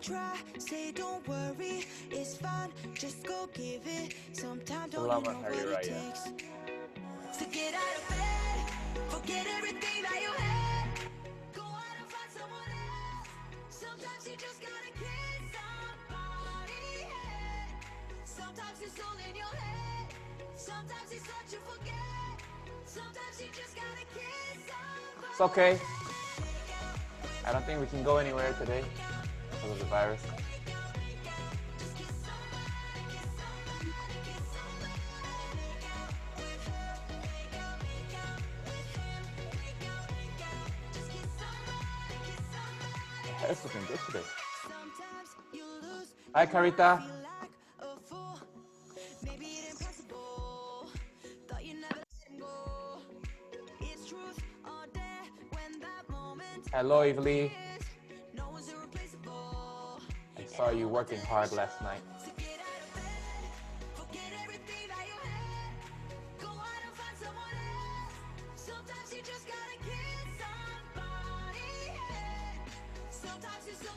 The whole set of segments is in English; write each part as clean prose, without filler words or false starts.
try, say don't worry, it's fine, just go give it. Sometimes don't you Selamat know Hari what it Raya. takes to get out of bed, forget everything that you had, go out and find someone else. Sometimes you just gotta kiss somebody, yeah. Sometimes it's all in your head, sometimes it's what you forget, sometimes you just gotta kiss somebody. It's okay. I don't think we can go anywhere today because of the virus. My hair's looking good today. Hi, Carita. Hello, Evelyn. I saw you working hard last night.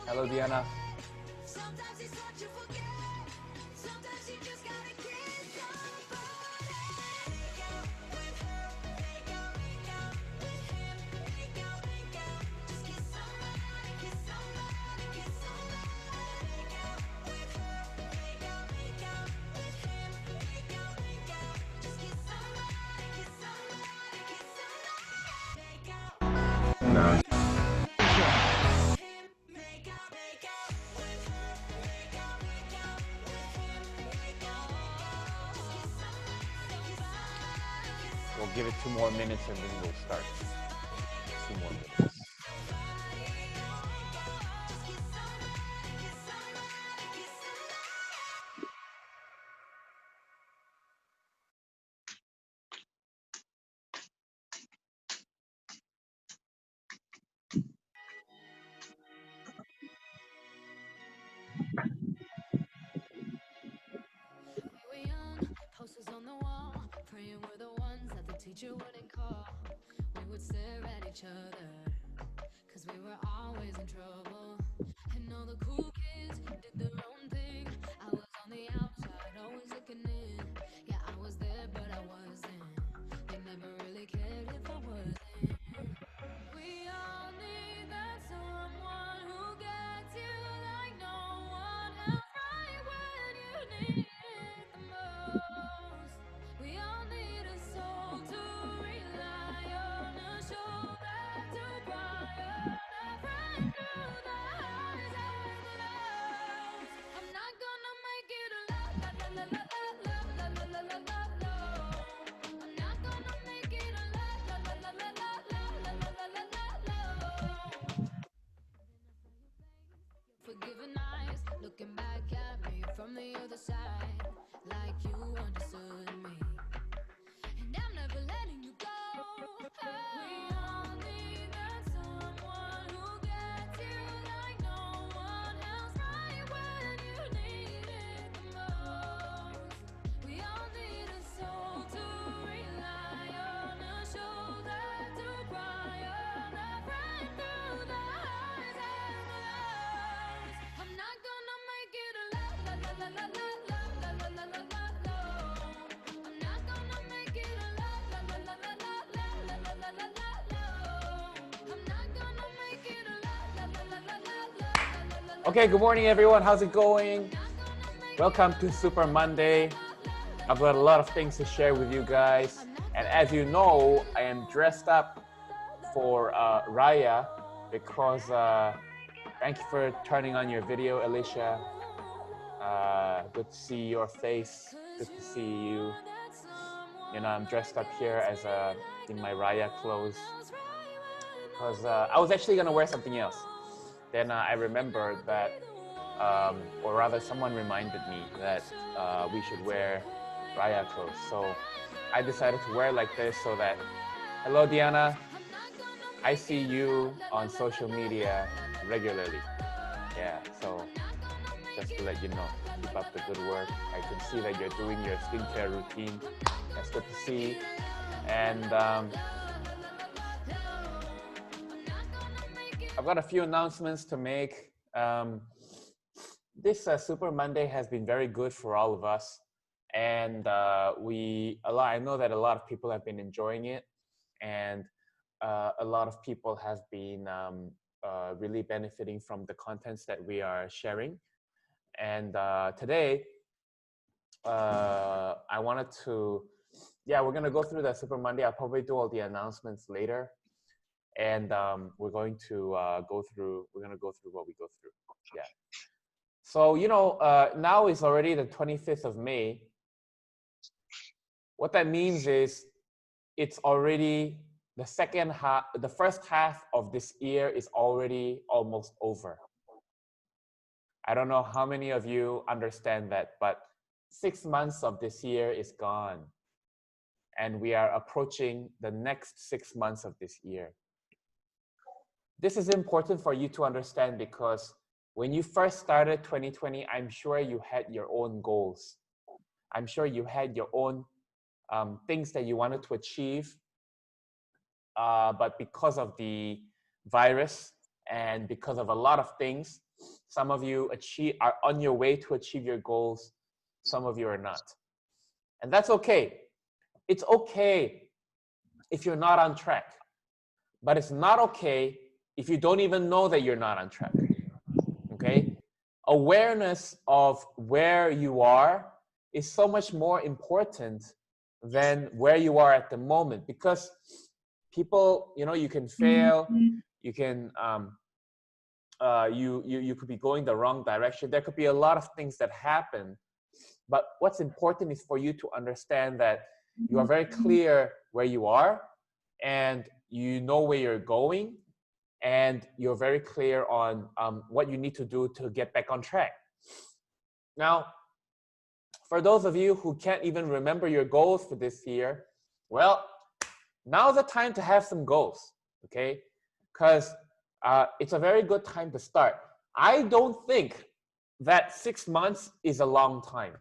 Hello, Diana. No. We'll give it 2 more minutes and then we'll start. 2 more minutes. Posters on the wall, praying we're the ones that the teacher wouldn't call. We would stare at each other, cause we were always in trouble. And all the cool kids did their own thing. I was on the outside, always looking in. Yeah, I was there, but I wasn't. They never really cared if I wasn't. We all need that someone who gets you like no one else, right when you need it the most. We all need a soul to rely on, a shoulder to cry on, a friend through the highs and the lows. I'm not gonna make it alone, la la la la la la la la la la la. I'm not gonna make it alone, la la la la la la la la la la la. Forgiving eyes, looking back at me from the other side, like you understood me. And I'm never letting you go. We all need that someone who gets you like no one else, right when you need it the most. We all need a soul to rely on, a shoulder to cry on, a friend through the highs and the lows. I'm not gonna make it alone, la la la la la la la la la la la. I'm not gonna make it alone, la la la la la la la la la la la. I'm not gonna make it alone, la la la la la la la la. Okay, good morning, everyone. How's it going? Welcome to Super Monday. I've got a lot of things to share with you guys. And as you know, I am dressed up for Raya because thank you for turning on your video, Alicia. Good to see your face. Good to see you. You know, I'm dressed up here as in my Raya clothes because I was actually gonna wear something else. Then I remembered that, or rather, someone reminded me that we should wear Raya clothes. So I decided to wear like this so that, hello, Diana. I see you on social media regularly. Yeah, so just to let you know, keep up the good work. I can see that you're doing your skincare routine. That's good to see. And I've got a few announcements to make. this Super Monday has been very good for all of us, and I know that a lot of people have been enjoying it, and a lot of people have been really benefiting from the contents that we are sharing. And today, I wanted to, yeah, we're gonna go through the Super Monday. I'll probably do all the announcements later, and we're going to go through. We're gonna go through what we go through. Yeah. So now is already the 25th of May. What that means is it's already the second half. The first half of this year is already almost over. I don't know how many of you understand that, but 6 months of this year is gone. And we are approaching the next 6 months of this year. This is important for you to understand because when you first started 2020, I'm sure you had your own goals. I'm sure you had your own things that you wanted to achieve. But because of the virus and because of a lot of things, some of you are on your way to achieve your goals. Some of you are not. And that's okay. It's okay if you're not on track. But it's not okay if you don't even know that you're not on track. Okay? Awareness of where you are is so much more important than where you are at the moment, because people, you can fail, you can you could be going the wrong direction. There could be a lot of things that happen, but what's important is for you to understand that you are very clear where you are, and you know where you're going, and you're very clear on what you need to do to get back on track. Now, for those of you who can't even remember your goals for this year, well, now's the time to have some goals, okay? Because it's a very good time to start. I don't think that 6 months is a long time.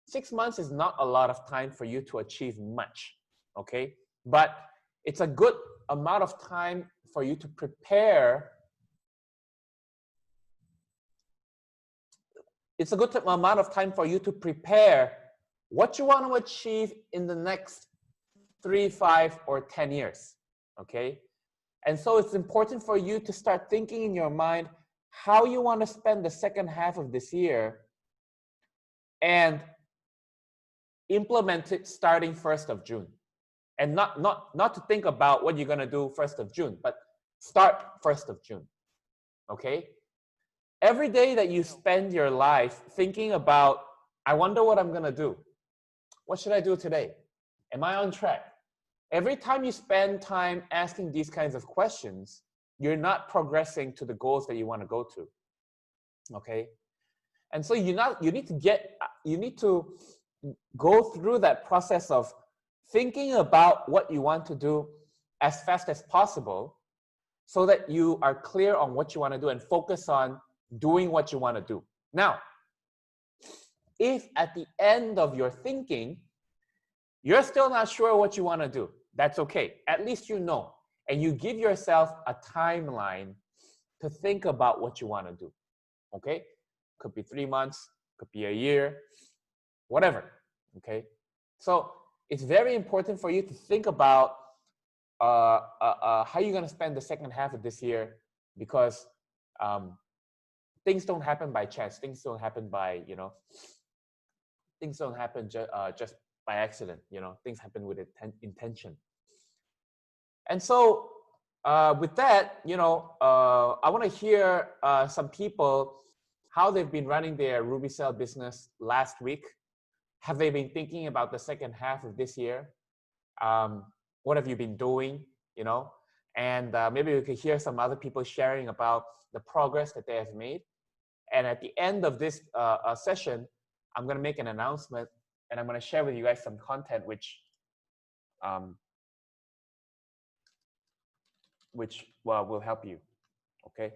6 months is not a lot of time for you to achieve much, okay? But it's a good amount of time for you to prepare. It's a good amount of time for you to prepare what you want to achieve in the next 3, 5, or 10 years, okay? And so it's important for you to start thinking in your mind how you want to spend the second half of this year and implement it starting 1st of June. And not to think about what you're going to do 1st of June, but start 1st of June, okay? Every day that you spend your life thinking about, I wonder what I'm going to do. What should I do today? Am I on track? Every time you spend time asking these kinds of questions, you're not progressing to the goals that you want to go to, okay? And so you need to go through that process of thinking about what you want to do as fast as possible so that you are clear on what you want to do and focus on doing what you want to do. Now, if at the end of your thinking, you're still not sure what you want to do, that's okay. At least you know. And you give yourself a timeline to think about what you want to do, okay? Could be 3 months, could be a year, whatever, okay? So it's very important for you to think about how you're going to spend the second half of this year, because things don't happen by chance. Things don't happen by, things don't happen just by accident, things happen with intention. And so with that, I want to hear some people, how they've been running their Ruby Cell business last week. Have they been thinking about the second half of this year? What have you been doing, And maybe we could hear some other people sharing about the progress that they have made. And at the end of this session, I'm going to make an announcement, and I'm going to share with you guys some content which will help you, okay?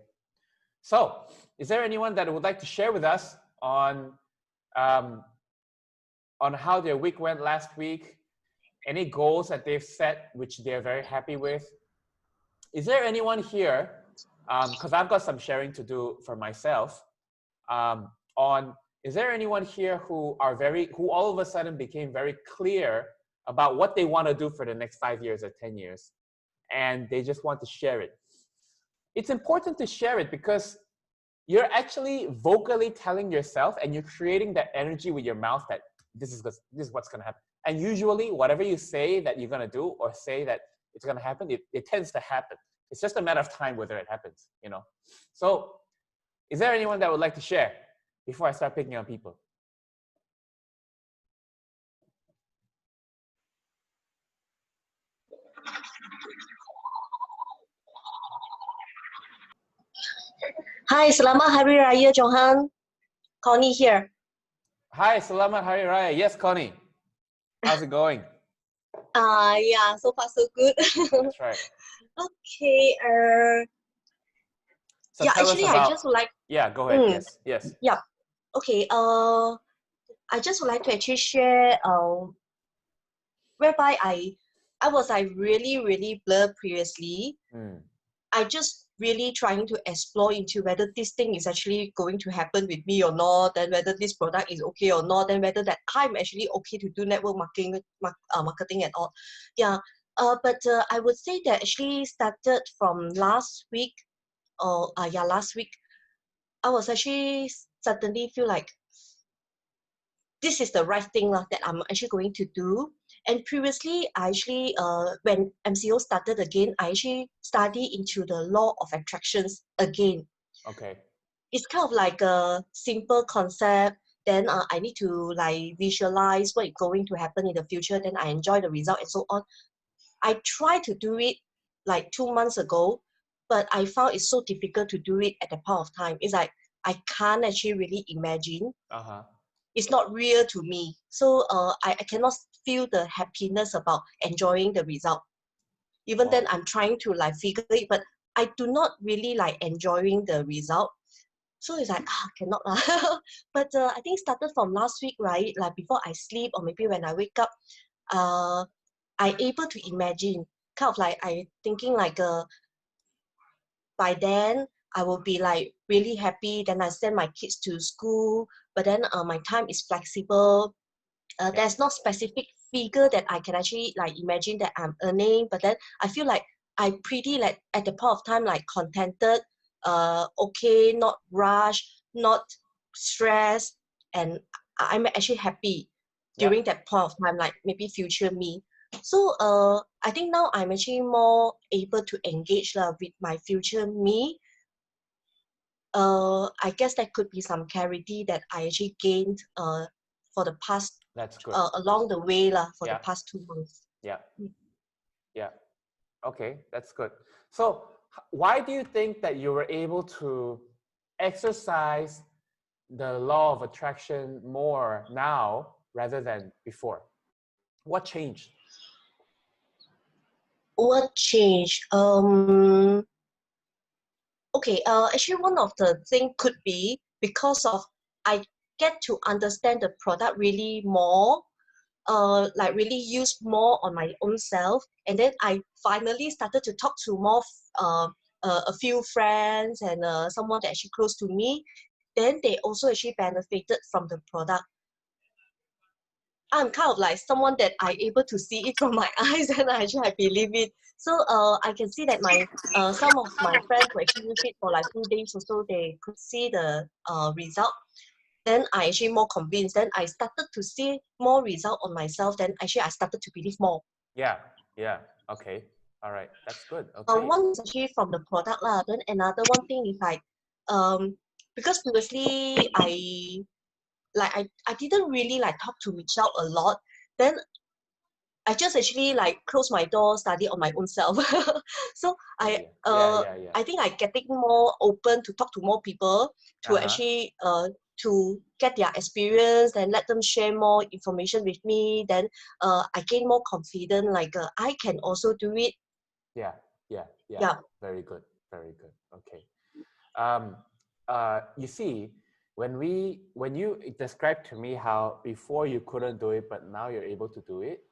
So, is there anyone that would like to share with us on how their week went last week? Any goals that they've set which they're very happy with? Is there anyone here, because I've got some sharing to do for myself, on, is there anyone here who all of a sudden became very clear about what they want to do for the next 5 years or 10 years, and they just want to share it? It's important to share it because you're actually vocally telling yourself, and you're creating that energy with your mouth that this is what's going to happen. And usually whatever you say that you're going to do or say that it's going to happen, it tends to happen. It's just a matter of time whether it happens, you know. So is there anyone that would like to share before I start picking on people? Hi, Selamat Hari Raya, Johan. Connie here. Hi, Selamat Hari Raya. Yes, Connie. How's it going? Yeah, so far so good. That's right. Okay. So Yeah, tell us actually, I about, just would like. yeah, go ahead. Yes, yes. Yeah. Okay. I just would like to actually share. Whereby I was like really blurred previously. I just really trying to explore into whether this thing is actually going to happen with me or not, and whether this product is okay or not, and whether that I'm actually okay to do network marketing and all. Yeah. But I would say that actually started from last week. Last week I was actually suddenly feel like this is the right thing that I'm actually going to do. And previously, I actually, when MCO started again, I actually study into the law of attractions again. Okay. It's kind of like a simple concept. Then I need to like visualize what is going to happen in the future. Then I enjoy the result and so on. I tried to do it like 2 months ago, but I found it's so difficult to do it at that point of time. It's like I can't actually really imagine. It's not real to me. So I cannot feel the happiness about enjoying the result. Even then, I'm trying to like figure it, but I do not really like enjoying the result. So it's like, cannot lah. But I think started from last week, right? Like before I sleep or maybe when I wake up, I able to imagine, kind of like I thinking like by then I will be like really happy. Then I send my kids to school, but then my time is flexible. There's no specific figure that I can actually like imagine that I'm earning, but then I feel like I pretty like at the point of time like contented, okay, not rush, not stressed, and I'm actually happy during that point of time, like maybe future me. So I think now I'm actually more able to engage with my future me. I guess that could be some clarity that I actually gained for the past. That's good. Along the way for the past 2 months. Yeah. Yeah. Okay, that's good. So why do you think that you were able to exercise the law of attraction more now rather than before? What changed? What changed? Okay, actually one of the thing could be because of I get to understand the product really more, like really use more on my own self, and then I finally started to talk to more a few friends and someone that actually close to me. Then they also actually benefited from the product. I'm kind of like someone that I able to see it from my eyes, and I believe it. So I can see that my some of my friends who actually use it for like 2 days or so, they could see the result. Then I actually more convinced. Then I started to see more result on myself. Then actually I started to believe more. Yeah. Okay. All right. That's good. Okay. One is actually from the product lah. Then another one thing is like, because previously I didn't really like talk to Michelle a lot. Then I just actually like close my door, study on my own self. So I think I getting more open to talk to more people to actually to get their experience and let them share more information with me. Then I gain more confidence. Like I can also do it. Yeah. Very good. Very good. Okay. You see, when you described to me how before you couldn't do it, but now you're able to do it,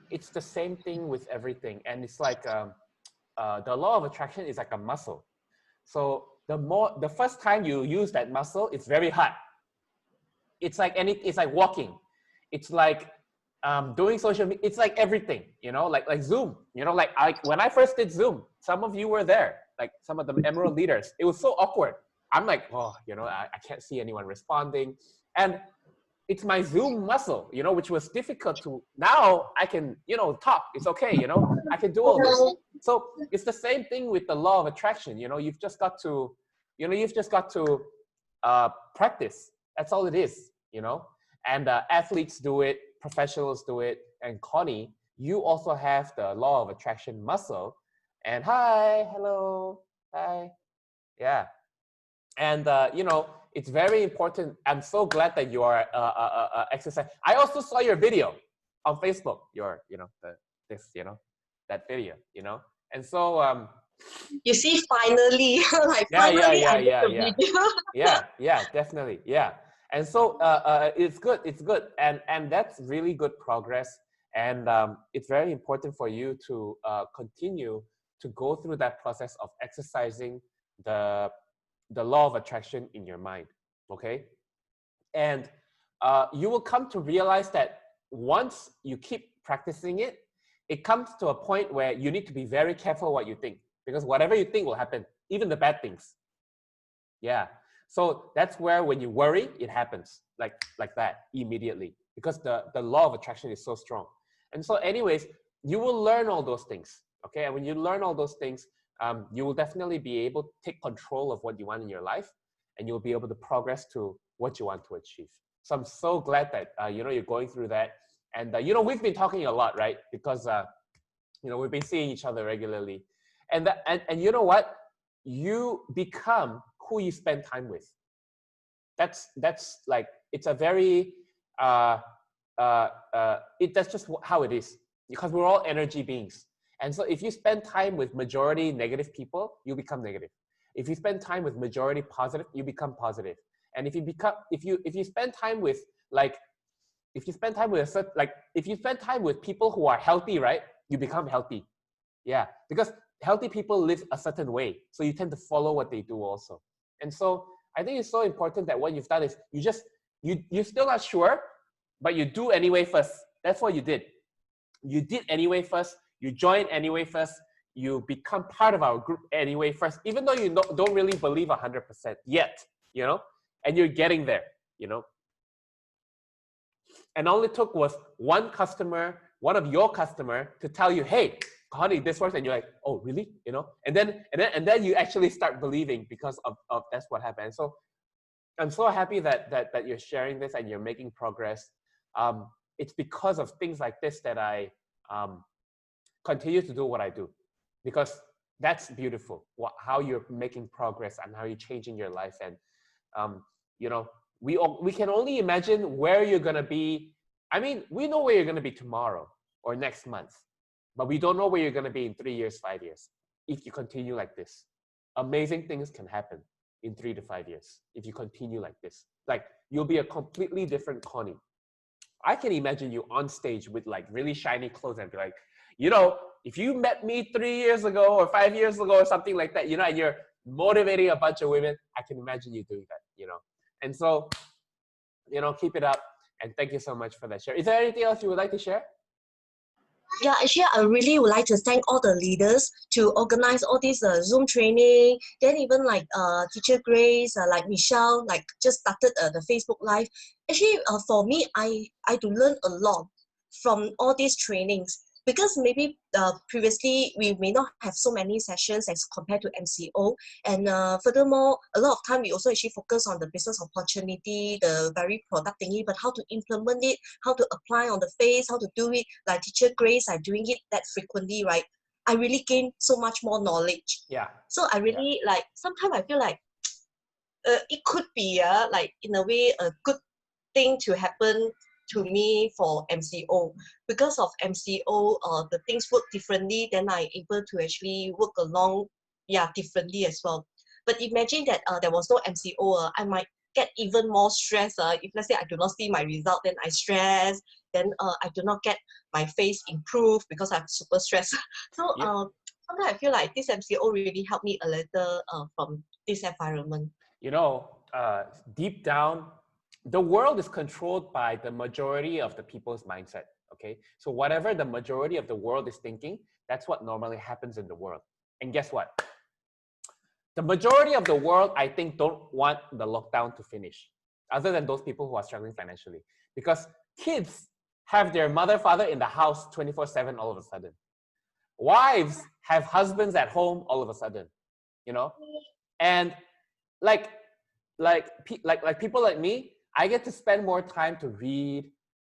it's the same thing with everything. And it's like the law of attraction is like a muscle. So the first time you use that muscle, it's very hard. it's like it's like walking. It's like doing social media. It's like everything, you know, like Zoom, you know, like when I first did Zoom, some of you were there, like some of the Emerald leaders. It was so awkward. I'm like, oh, you know, I can't see anyone responding. And it's my Zoom muscle, you know, which was difficult to, now I can, you know, talk. It's okay, you know, I can do all this. So it's the same thing with the law of attraction. You know, you've just got to, you know, you've just got to practice. That's all it is, you know. And athletes do it, professionals do it. And Connie, you also have the law of attraction muscle. And hi, hello, hi, yeah. And you know, it's very important. I'm so glad that you are exercising. I also saw your video on Facebook. Your, you know, this, you know, that video, you know. And so You see, finally, like yeah, finally, I made the video. yeah, definitely, yeah. And so it's good, and that's really good progress. And it's very important for you to continue to go through that process of exercising the law of attraction in your mind, okay? And you will come to realize that once you keep practicing it, it comes to a point where you need to be very careful what you think, because whatever you think will happen, even the bad things. Yeah. So that's where when you worry, it happens like that immediately, because the law of attraction is so strong. And so anyways, you will learn all those things, okay? And when you learn all those things, you will definitely be able to take control of what you want in your life, and you'll be able to progress to what you want to achieve. So I'm so glad that you know, you're going through that. And you know, we've been talking a lot, right? Because you know, we've been seeing each other regularly. And and you know what? You become who you spend time with. That's like, it's a very that's just how it is, because we're all energy beings. And so if you spend time with majority negative people, you become negative. If you spend time with majority positive, you become positive. And if you spend time with, like, if you spend time with if you spend time with people who are healthy, right, you become healthy. Yeah, because healthy people live a certain way, so you tend to follow what they do also. And so I think it's so important that what you've done is you're still not sure, but you do anyway first. That's what you did. You did anyway first. You joined anyway first. You become part of our group anyway first, even though you don't really believe 100% yet, you know, and you're getting there, you know. And all it took was one of your customer to tell you, hey, Connie, this works, and you're like, oh, really? You know, and then you actually start believing, because of that's what happened. So I'm so happy that you're sharing this and you're making progress. It's because of things like this that I continue to do what I do, because that's beautiful. How you're making progress and how you're changing your life. And you know, we can only imagine where you're gonna be. I mean, we know where you're gonna be tomorrow or next month, but we don't know where you're gonna be in 3 years, 5 years. If you continue like this, amazing things can happen in 3 to 5 years if you continue like this. Like, you'll be a completely different Connie. I can imagine you on stage with like really shiny clothes and be like, you know, if you met me 3 years ago or 5 years ago or something like that, you know, and you're motivating a bunch of women, I can imagine you doing that, you know. And so, you know, keep it up. And thank you so much for that share. Is there anything else you would like to share? Yeah, actually, I really would like to thank all the leaders to organize all this Zoom training. Then even like Teacher Grace, like Michelle, like just started the Facebook Live. Actually, for me, I do learn a lot from all these trainings, because maybe previously we may not have so many sessions as compared to MCO. And furthermore, a lot of time we also actually focus on the business opportunity, the very product thingy, but how to implement it, how to apply on the face, how to do it. Like Teacher Grace are doing it that frequently, right? I really gain so much more knowledge. Yeah. So I really like, sometimes I feel like it could be like in a way a good thing to happen to me for MCO. Because of MCO, the things work differently, then I able to actually work along, differently as well. But imagine that there was no MCO, I might get even more stress. If let's say I do not see my result, then I stress, then I do not get my face improved because I'm super stressed. So Yep. sometimes I feel like this MCO really helped me a little from this environment. You know, deep down, the world is controlled by the majority of the people's mindset. Okay, so whatever the majority of the world is thinking, that's what normally happens in the world. And guess what? The majority of the world, I think, don't want the lockdown to finish, other than those people who are struggling financially, because kids have their mother, father in the house 24/7 all of a sudden. Wives have husbands at home all of a sudden, you know, and like people like me, I get to spend more time to read,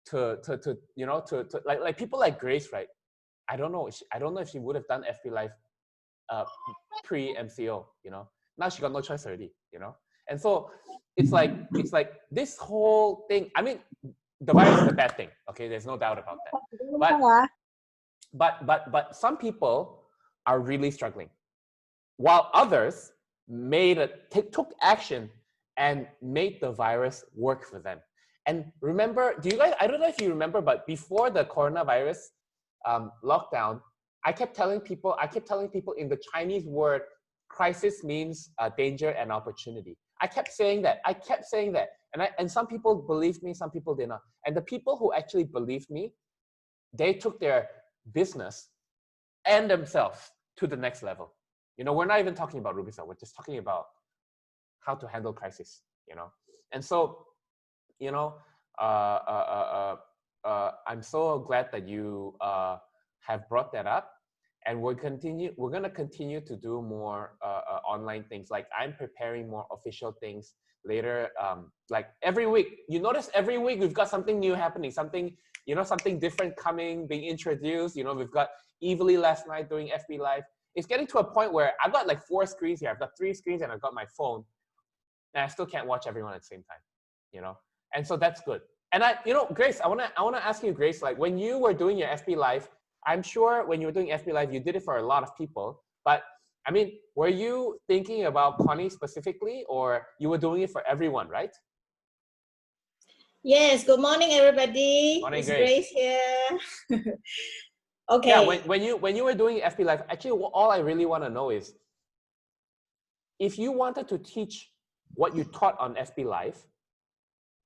to you know, to like people like Grace, right? I don't know if she would have done FB Live pre MCO, you know. Now she got no choice already, you know. And so it's like this whole thing. I mean, the virus is a bad thing, okay? There's no doubt about that. But some people are really struggling, while others took action and made the virus work for them. And remember, I don't know if you remember, but before the coronavirus lockdown, I kept telling people in the Chinese word, crisis means danger and opportunity. I kept saying that. And some people believed me, some people did not. And the people who actually believed me, they took their business and themselves to the next level. You know, we're not even talking about Rubisa. We're just talking about how to handle crisis, you know. And so, you know, I'm so glad that you have brought that up. And we're going to continue to do more online things. Like I'm preparing more official things later. Like every week, you notice every week we've got something new happening, something different coming, being introduced. You know, we've got Evilly last night doing FB Live. It's getting to a point where I've got like 4 screens here. I've got 3 screens and I've got my phone, and I still can't watch everyone at the same time, you know? And so that's good. And Grace, I want to ask you, Grace, like when you were doing your FB Live, I'm sure when you were doing FB Live, you did it for a lot of people, but I mean, were you thinking about Connie specifically, or you were doing it for everyone, right? Yes, good morning, everybody. Morning, it's Grace. here. Okay. Yeah, when you were doing FB Live, actually, all I really want to know is, if you wanted to teach what you taught on FB Live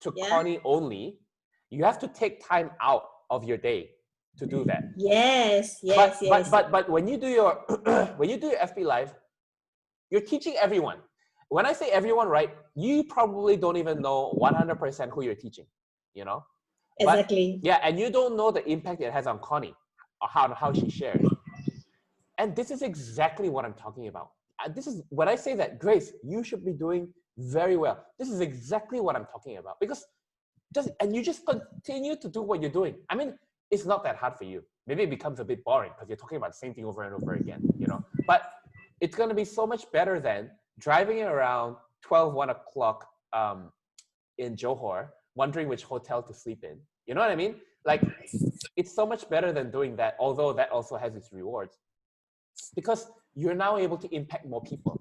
to Connie only, you have to take time out of your day to do that. Yes. But when you do your FB Live, you're teaching everyone. When I say everyone, right, you probably don't even know 100% who you're teaching, you know? Exactly. But, yeah, and you don't know the impact it has on Connie, or how she shares. And this is exactly what I'm talking about. This is when I say that, Grace, you should be doing very well. This is exactly what I'm talking about, because you just continue to do what you're doing. I mean, it's not that hard for you. Maybe it becomes a bit boring because you're talking about the same thing over and over again, you know? But it's going to be so much better than driving around 1 o'clock in Johor, wondering which hotel to sleep in. You know what I mean? Like, it's so much better than doing that, although that also has its rewards, because you're now able to impact more people,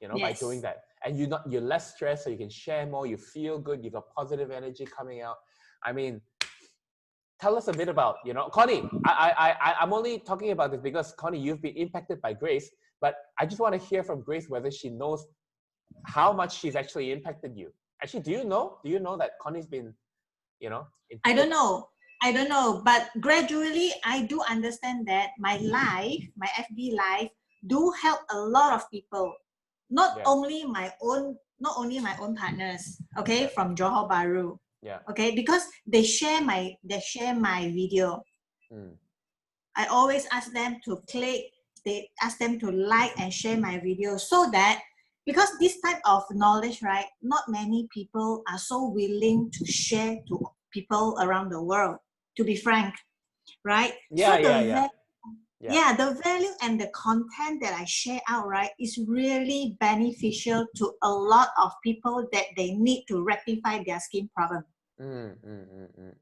you know, by doing that. And you're less stressed, so you can share more, you feel good, you've got positive energy coming out. I mean, tell us a bit about, you know, Connie, I'm only talking about this because, Connie, you've been impacted by Grace, but I just want to hear from Grace whether she knows how much she's actually impacted you. Actually, do you know that Connie's been, you know? I don't know, but gradually I do understand that my FB live do help a lot of people, not only my own partners, okay, from Johor Bahru. Yeah. Okay, because they share my video. I always ask them to click, they ask them to like and share my video, so that, because this type of knowledge, right, not many people are so willing to share to people around the world, to be frank, right? The value and the content that I share out, right, is really beneficial to a lot of people that they need to rectify their skin problem.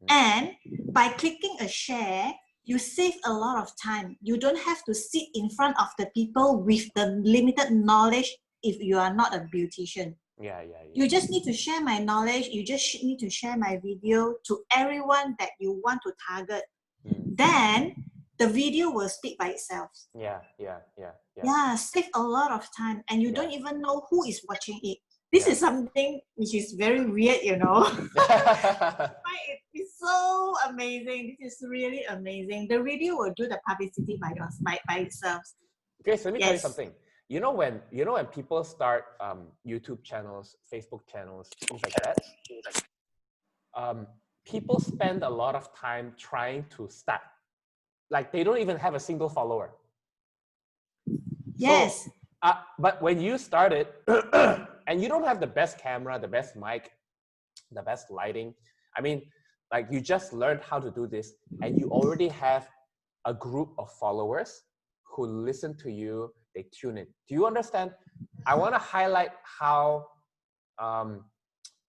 And by clicking a share, you save a lot of time. You don't have to sit in front of the people with the limited knowledge if you are not a beautician. You just need to share my knowledge. You just need to share my video to everyone that you want to target. Then the video will speak by itself. Yeah, save a lot of time, and you don't even know who is watching it, This is something which is very weird, you know. It's so amazing. This is really amazing. The video will do the publicity by itself. Okay, so let me tell you something. You know when people start YouTube channels, Facebook channels, things like that, people spend a lot of time trying to start. Like they don't even have a single follower. Yes. So, but when you started, and you don't have the best camera, the best mic, the best lighting. I mean, like you just learned how to do this, and you already have a group of followers who listen to you. They tune in. Do you understand? I want to highlight how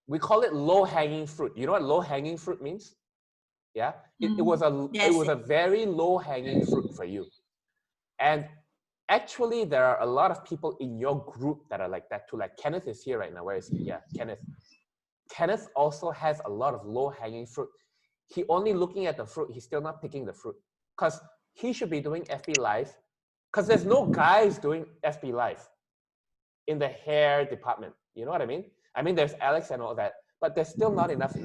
we call it low-hanging fruit. You know what low-hanging fruit means? Yeah, it was a very low-hanging fruit for you, and actually there are a lot of people in your group that are like that too. Like Kenneth is here right now. Where is he? Yeah, Kenneth also has a lot of low-hanging fruit. He only looking at the fruit. He's still not picking the fruit because he should be doing FB Live, because there's no guys doing FB Live in the hair department. You know what I mean? I mean, there's Alex and all that, but there's still not enough.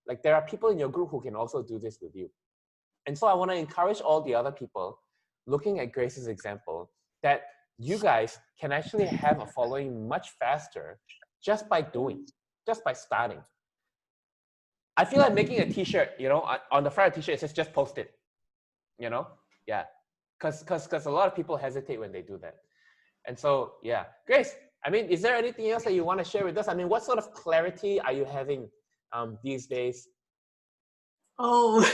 Like there are people in your group who can also do this with you. And so I want to encourage all the other people looking at Grace's example that you guys can actually have a following much faster just by starting. I feel like making a t-shirt, you know, on the front of the t-shirt, it says just post it, you know? Yeah, because a lot of people hesitate when they do that. And so, yeah. Grace, I mean, is there anything else that you want to share with us? I mean, what sort of clarity are you having these days? Oh.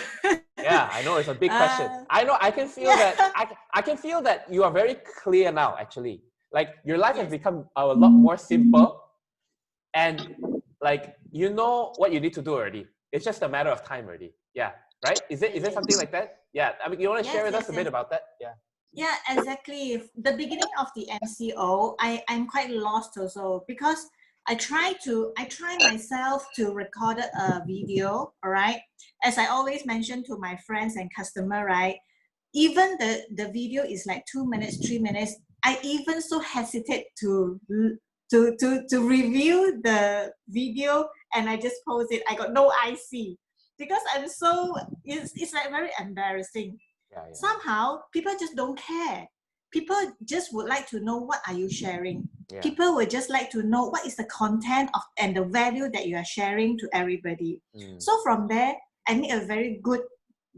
Yeah, I know it's a big question. I know, I can feel that. I can feel that you are very clear now, actually. Like your life has become a lot more simple, and like you know what you need to do already. It's just a matter of time already. Yeah, right? Is it something like that? Yeah. I mean, you want to share with us a bit about that? Yeah. Yeah, exactly. The beginning of the MCO, I'm quite lost also, because I try myself to record a video, all right? As I always mention to my friends and customer, right? Even the video is like 2 minutes, 3 minutes. I even so hesitate to review the video, and I just post it. I got no IC because I'm so, it's like very embarrassing. Somehow people just don't care. People just would like to know what are you sharing. People would just like to know what is the content of and the value that you are sharing to everybody. So from there, I made a very good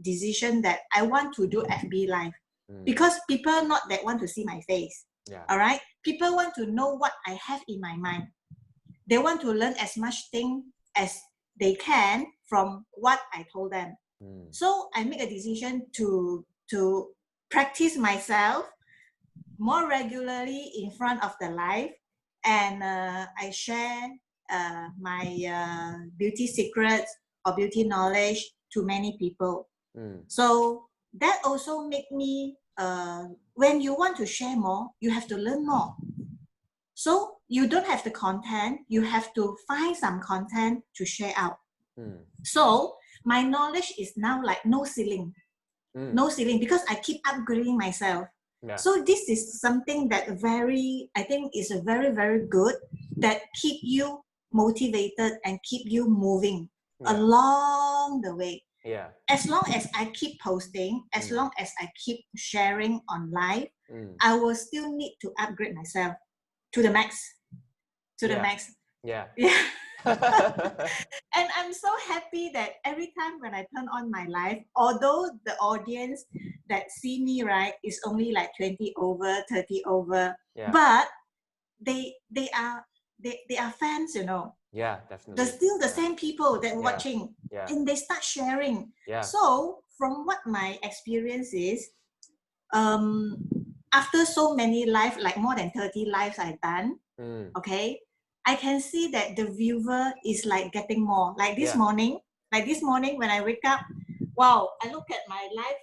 decision that I want to do FB Live, because people not that want to see my face. All right, people want to know what I have in my mind. They want to learn as much thing as they can from what I told them. So I make a decision to practice myself more regularly in front of the live, and I share my beauty secrets or beauty knowledge to many people. So that also make me, when you want to share more, you have to learn more. So you don't have the content, you have to find some content to share out. So my knowledge is now like no ceiling. No ceiling, because I keep upgrading myself. So this is something that I think is a very, very good, that keep you motivated and keep you moving along the way. As long as I keep posting, as long as I keep sharing on live, I will still need to upgrade myself to the max. And I'm so happy that every time when I turn on my live, although the audience that see me, right, is only like 20 over, 30 over, but they are fans, you know. Yeah, definitely. They're still the same people that watching, and they start sharing. So from what my experience is, after so many live, like more than 30 lives I've done, okay, I can see that the viewer is like getting more. Like this morning when I wake up, wow, I look at my live,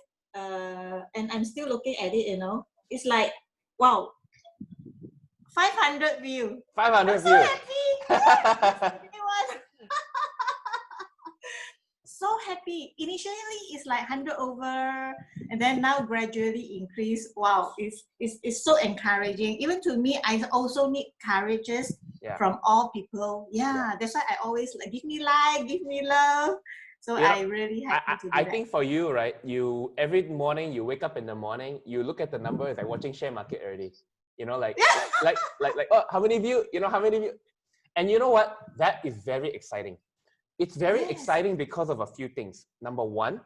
and I'm still looking at it, you know. It's like, wow, 500 views. 500 views. So happy. So happy. Initially, it's like 100 over, and then now gradually increase. Wow, it's so encouraging. Even to me, I also need courageous from all people. Yeah, that's why I always like, give me like, give me love. So You know, I really happy to do I that. think for you, right? You every morning you wake up in the morning, you look at the number, it's like watching share market already. You know, like oh, how many view? You know, how many view? And you know what? That is very exciting. It's very exciting because of a few things. Number one,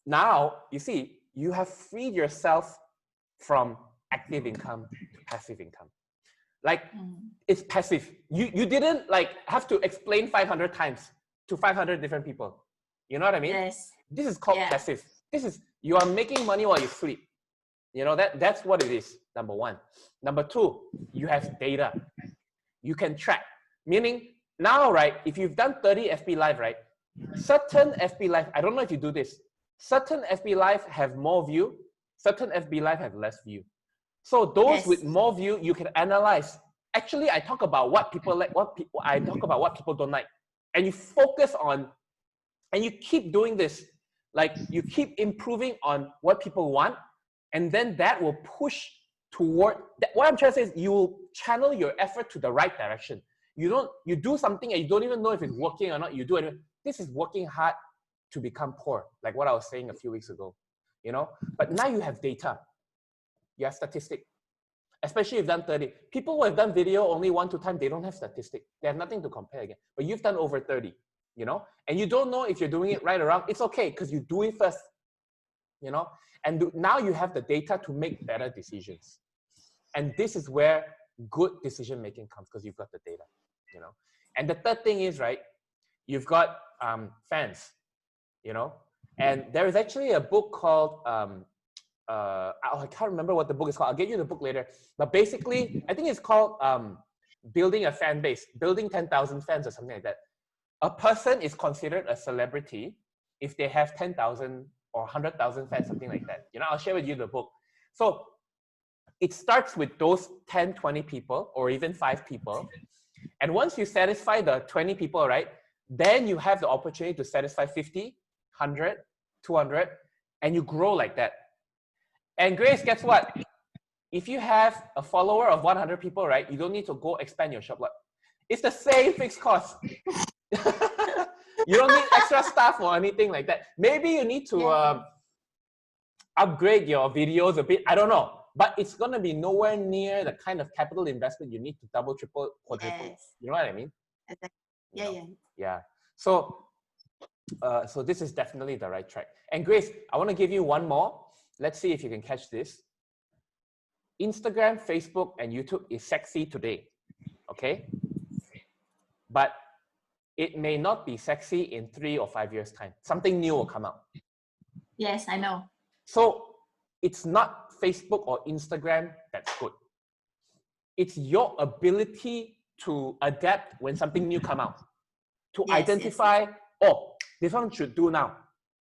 now you see you have freed yourself from active income to passive income. Like it's passive. You didn't like have to explain 500 times to 500 different people. You know what I mean? Yes. This is called passive. This is, you are making money while you sleep. You know, that's what it is. Number one. Number two, you have data. You can track. Meaning now, right, if you've done 30 FB Live, right, certain FB Live, I don't know if you do this, certain FB Live have more view, certain FB Live have less view. So those with more view, you can analyze. Actually, I talk about what people like, I talk about what people don't like. And you focus on, and you keep doing this. Like you keep improving on what people want, and then that will push toward, what I'm trying to say is you will channel your effort to the right direction. You do something and you don't even know if it's working or not, you do it. This is working hard to become poor, like what I was saying a few weeks ago, you know? But now you have data. You have statistic, especially if you've done 30. People who have done video only 1-2 times, they don't have statistic. They have nothing to compare again. But you've done over 30, you know? And you don't know if you're doing it right or wrong. It's okay, because you do it first, you know? And now you have the data to make better decisions. And this is where good decision making comes, because you've got the data, you know? And the third thing is, right, you've got fans, you know? And there is actually a book called, I can't remember what the book is called. I'll get you the book later. But basically, I think it's called Building a Fan Base, Building 10,000 Fans or something like that. A person is considered a celebrity if they have 10,000 or 100,000 fans, something like that. You know, I'll share with you the book. So it starts with those 10, 20 people, or even 5 people. And once you satisfy the 20 people, right, then you have the opportunity to satisfy 50, 100, 200, and you grow like that. And Grace, guess what? If you have a follower of 100 people, right, you don't need to go expand your shop. It's the same fixed cost. You don't need extra staff or anything like that. Maybe you need to upgrade your videos a bit. I don't know. But it's going to be nowhere near the kind of capital investment you need to double, triple, quadruple. Yes. You know what I mean? Exactly. You know? Yeah. Yeah. So this is definitely the right track. And Grace, I want to give you one more. Let's see if you can catch this. Instagram, Facebook, and YouTube is sexy today, okay? But it may not be sexy in 3 or 5 years' time. Something new will come out. Yes, I know. So it's not Facebook or Instagram that's good. It's your ability to adapt when something new come out, to identify, oh, this one should do now,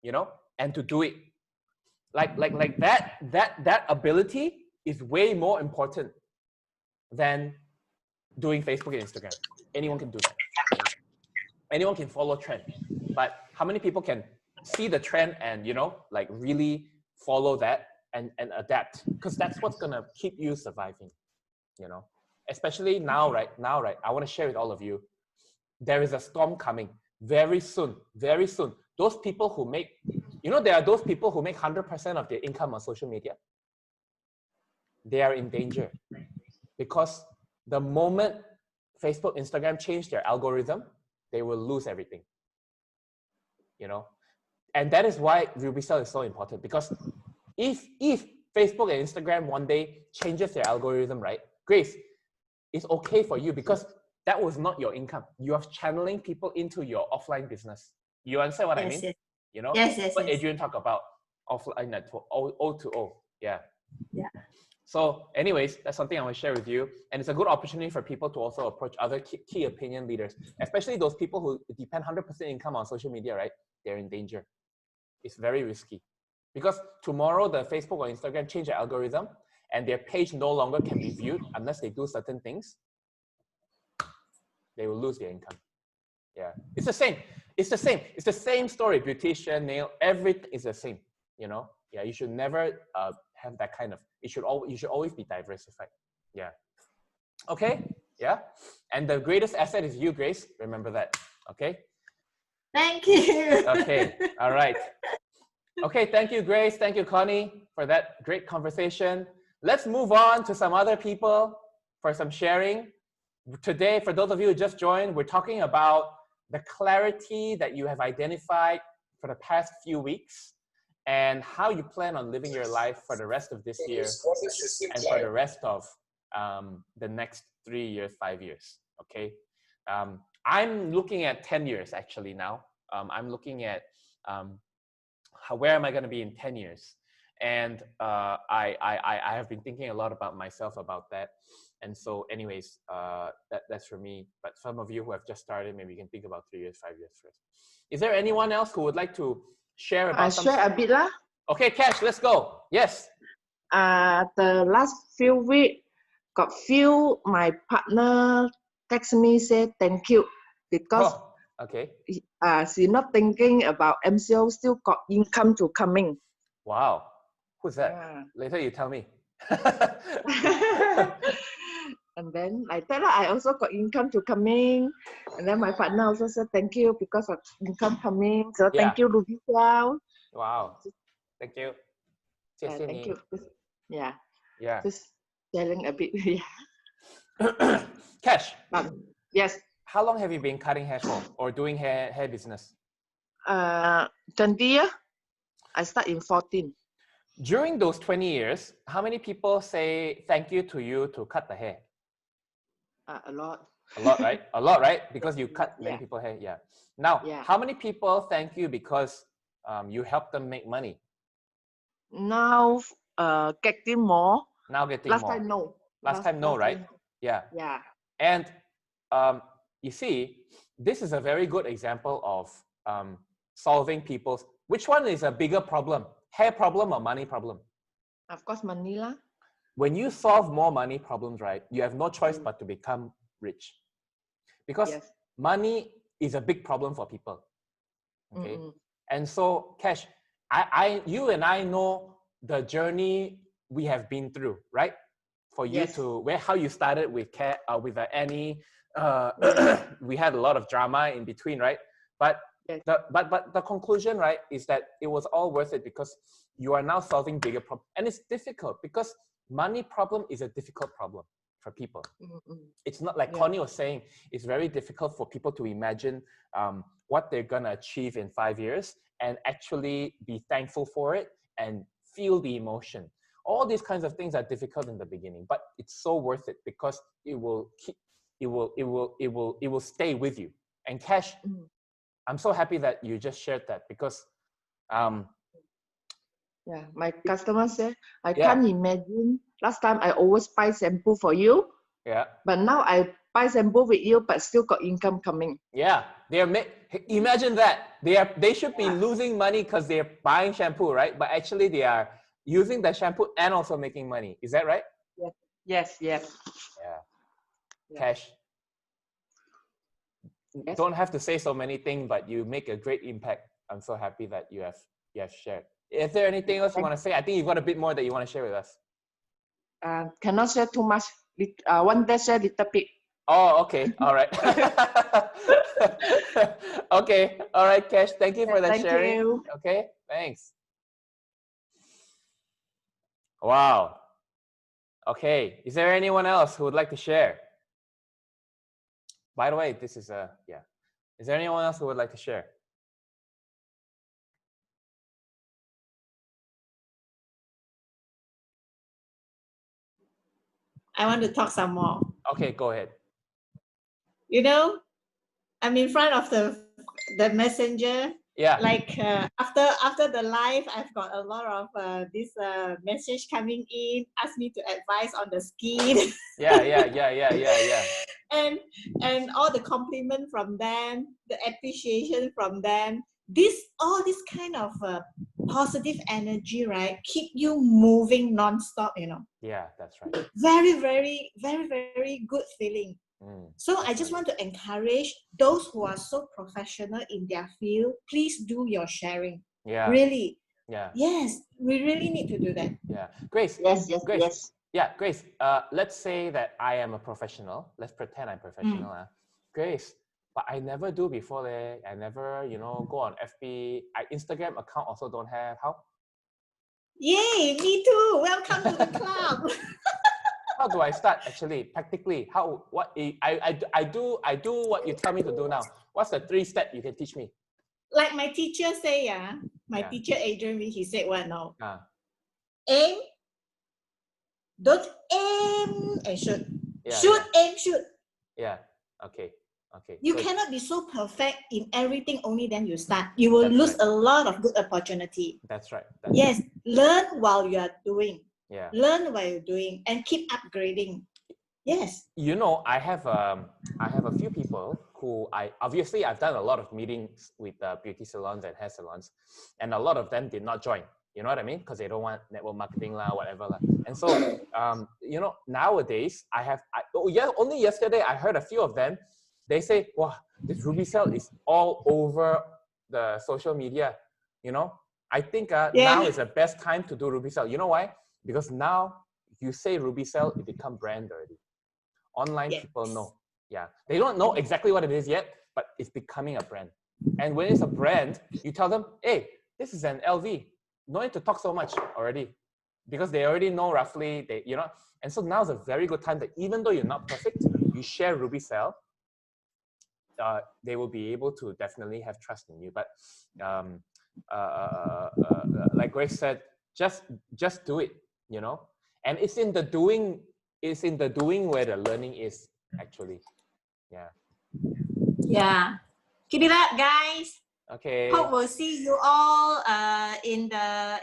you know, and to do it. Like that ability is way more important than doing Facebook and Instagram. Anyone can do that. Anyone can follow trend, but how many people can see the trend and, you know, like really follow that and adapt? Because that's what's gonna keep you surviving, you know. Especially now, right? I want to share with all of you. There is a storm coming very soon, very soon. Those people who make, you know, there are those people who make 100% of their income on social media. They are in danger because the moment Facebook, Instagram change their algorithm, they will lose everything, you know. And that is why resale is so important, because if Facebook and Instagram one day changes their algorithm, right, Grace, it's okay for you because that was not your income. You are channeling people into your offline business. You understand what I mean? Yes. You know, Yes. what Adrian talked about, offline network, O to O. Yeah. So anyways, that's something I want to share with you. And it's a good opportunity for people to also approach other key opinion leaders, especially those people who depend 100% income on social media, right? They're in danger. It's very risky because tomorrow the Facebook or Instagram change their algorithm and their page no longer can be viewed unless they do certain things. They will lose their income. Yeah, it's the same. It's the same. It's the same story. Beautician, nail, everything is the same. You know. Yeah, you should never have that kind of. You should always be diversified. Yeah. Okay. Yeah. And the greatest asset is you, Grace. Remember that. Okay. Thank you. Okay. All right. Okay. Thank you, Grace. Thank you, Connie, for that great conversation. Let's move on to some other people for some sharing. Today, for those of you who just joined, we're talking about the clarity that you have identified for the past few weeks and how you plan on living your life for the rest of this year and for the rest of the next 3 years, 5 years. Okay. I'm looking at 10 years actually now. I'm looking at where am I going to be in 10 years? And I have been thinking a lot about myself about that. And so anyways, that's for me. But some of you who have just started, maybe you can think about 3 years, 5 years first. Is there anyone else who would like to share about I share a bit lah. Okay, Cash, let's go. Yes. The last few weeks, got few my partner text me say thank you because okay. she not thinking about MCO, still got income to coming. Wow. Who's that? Later you tell me. And then I tell her I also got income to coming. And then my partner also said thank you because of income coming. So thank you, Ruby. Wow. Thank you. Thank you. Yeah. Yeah. Just sharing a bit. Cash. Yes. How long have you been cutting hair for or doing hair business? 20 years. I start in 14. During those 20 years, how many people say thank you to you to cut the hair? A lot. A lot, right? A lot, right? Because you cut many people's hair. Yeah. Now, how many people thank you because you help them make money? Now, getting more. Now getting last more. Time, no. Last time, no, right? Yeah. Yeah. And you see, this is a very good example of solving people's. Which one is a bigger problem? Hair problem or money problem? Of course, money lah. When you solve more money problems, right, you have no choice but to become rich. Because money is a big problem for people. Okay. And so, Cash, you and I know the journey we have been through, right? For you to how you started with Annie. We had a lot of drama in between, right? But the conclusion, right, is that it was all worth it because you are now solving bigger problems. And it's difficult because money problem is a difficult problem for people. It's not like Connie was saying, it's very difficult for people to imagine what they're going to achieve in 5 years and actually be thankful for it and feel the emotion. All these kinds of things are difficult in the beginning, but it's so worth it because it will stay with you. And Cash, I'm so happy that you just shared that because my customer said, I can't imagine. Last time I always buy shampoo for you. Yeah. But now I buy shampoo with you, but still got income coming. Yeah. Imagine that. They should be losing money because they're buying shampoo, right? But actually they are using the shampoo and also making money. Is that right? Yes. Yeah. Cash. Don't have to say so many things, but you make a great impact. I'm so happy that you have shared. Is there anything else you want to say? I think you've got a bit more that you want to share with us. Cannot share too much. One day share little bit. Oh, okay. All right. Okay. All right, Cash. Thank you for that sharing. You. Okay. Thanks. Wow. Okay. Is there anyone else who would like to share? By the way, this is Is there anyone else who would like to share? I want to talk some more. Okay, go ahead. You know, I'm in front of the messenger. Yeah. Like after the live, I've got a lot of this message coming in, ask me to advise on the skin. Yeah. And all the compliment from them, the appreciation from them. All this kind of positive energy, right? Keep you moving non-stop, you know. Yeah, that's right. Very, very, very, very good feeling. So I just want to encourage those who are so professional in their field, please do your sharing. Yeah. Really. Yeah. Yes, we really need to do that. Yeah. Grace. Yes. Grace. Yeah, Grace, let's say that I am a professional. Let's pretend I'm professional. Grace, but I never do before there. I never, go on FB. Instagram account also don't have. How? Yay, me too. Welcome to the club. How do I start actually, practically? I do what you tell me to do now. What's the 3 steps you can teach me? Like my teacher say, my Yeah. teacher Adrian, he said, well, no. Aim. Don't aim and shoot. Yeah, Shoot, aim, shoot. Yeah. Okay. You so, cannot be so perfect in everything only then you start. You will lose a lot of good opportunity. That's right. Yes, learn while you are doing. Yeah. Learn while you're doing and keep upgrading. Yes. I have a few people who I've done a lot of meetings with beauty salons and hair salons, and a lot of them did not join. You know what I mean? Because they don't want network marketing whatever . And so nowadays only yesterday I heard a few of them. They say, "Wow, this RubyCell is all over the social media." I think now is the best time to do RubyCell. You know why? Because now you say RubyCell, it become brand already. Online people know. Yeah. They don't know exactly what it is yet, but it's becoming a brand. And when it's a brand, you tell them, hey, this is an LV. No need to talk so much already. Because they already know roughly, and so now's a very good time that even though you're not perfect, you share RubyCell, they will be able to definitely have trust in you. But like Grace said, just do it, and it's in the doing where the learning is actually. Yeah. Keep it up, guys. Okay. Hope we'll see you all in the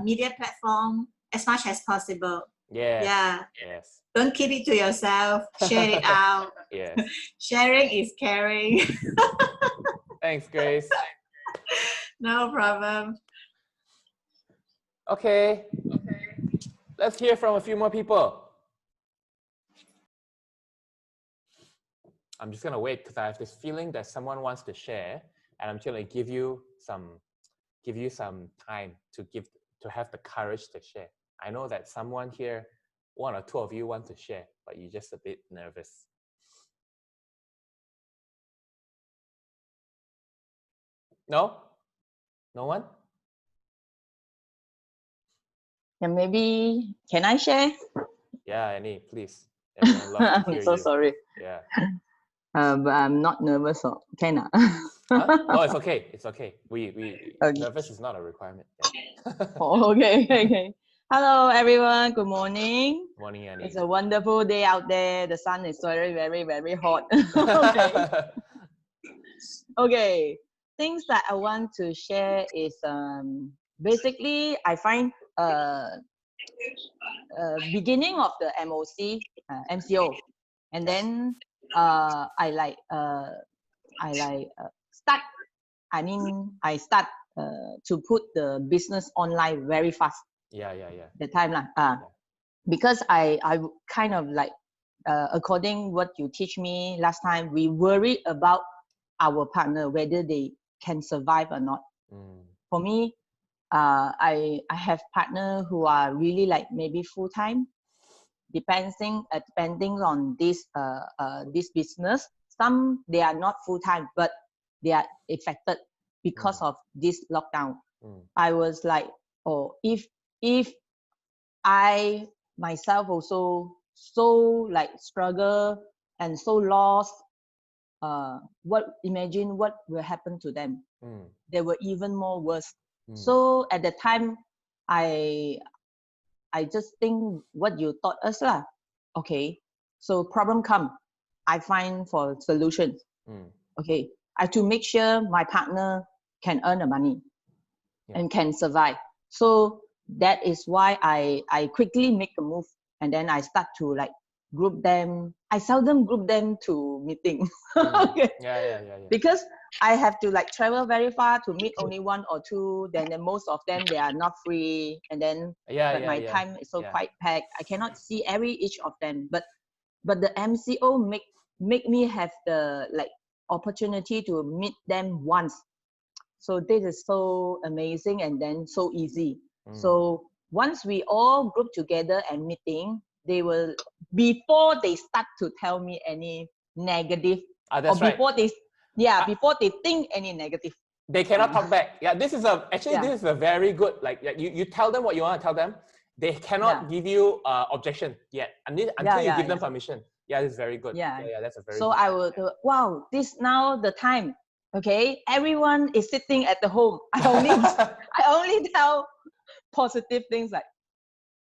media platform as much as possible. Yes. Don't keep it to yourself. Share it out. Yes. Sharing is caring. Thanks, Grace. No problem. Okay. Let's hear from a few more people. I'm just gonna wait because I have this feeling that someone wants to share, and I'm just gonna give you some time to have the courage to share. I know that someone here, 1 or 2 of you want to share, but you're just a bit nervous. No? No one? And maybe, can I share? Yeah, Annie, please. Everyone loves to hear I'm so you. sorry. Yeah. But I'm not nervous. So can I? Huh? No, it's okay. It's okay. We Okay. nervous is not a requirement. Yeah. Oh, okay. Hello, everyone. Good morning. Morning, Annie. It's a wonderful day out there. The sun is very, very, very hot. Okay. Okay. Things that I want to share is basically I find beginning of the MCO, and then I start to put the business online very fast. Yeah. The time because I kind of like according what you teach me last time, we worry about our partner whether they can survive or not. For me, I have partner who are really like maybe full-time, depending on this business. Some they are not full-time, but they are affected because of this lockdown. I was like, oh, if I myself also so like struggle and so lost, imagine what will happen to them. They were even more worse. So at the time, I just think what you taught us lah. Okay, so problem come, I find for solutions. Okay, I to make sure my partner can earn the money and can survive. So that is why I quickly make a move, and then I start to like group them. I seldom group them to meeting. Okay. Yeah. Because I have to like travel very far to meet only 1 or 2. Then most of them they are not free, and then my time is so quite packed. I cannot see each of them. But the MCO make me have the like opportunity to meet them once. So this is so amazing and then so easy. So once we all group together and meeting, they will, before they start to tell me any negative, or That's right. before they, before they think any negative. They cannot talk back. Yeah, this is actually Yeah. this is a very good, like, you tell them what you want to tell them. They cannot give you objection yet until you give them permission. Yeah, this is very good. Yeah, that's a very so good I will do, wow, this now the time. Okay, everyone is sitting at the home. I only tell positive things, like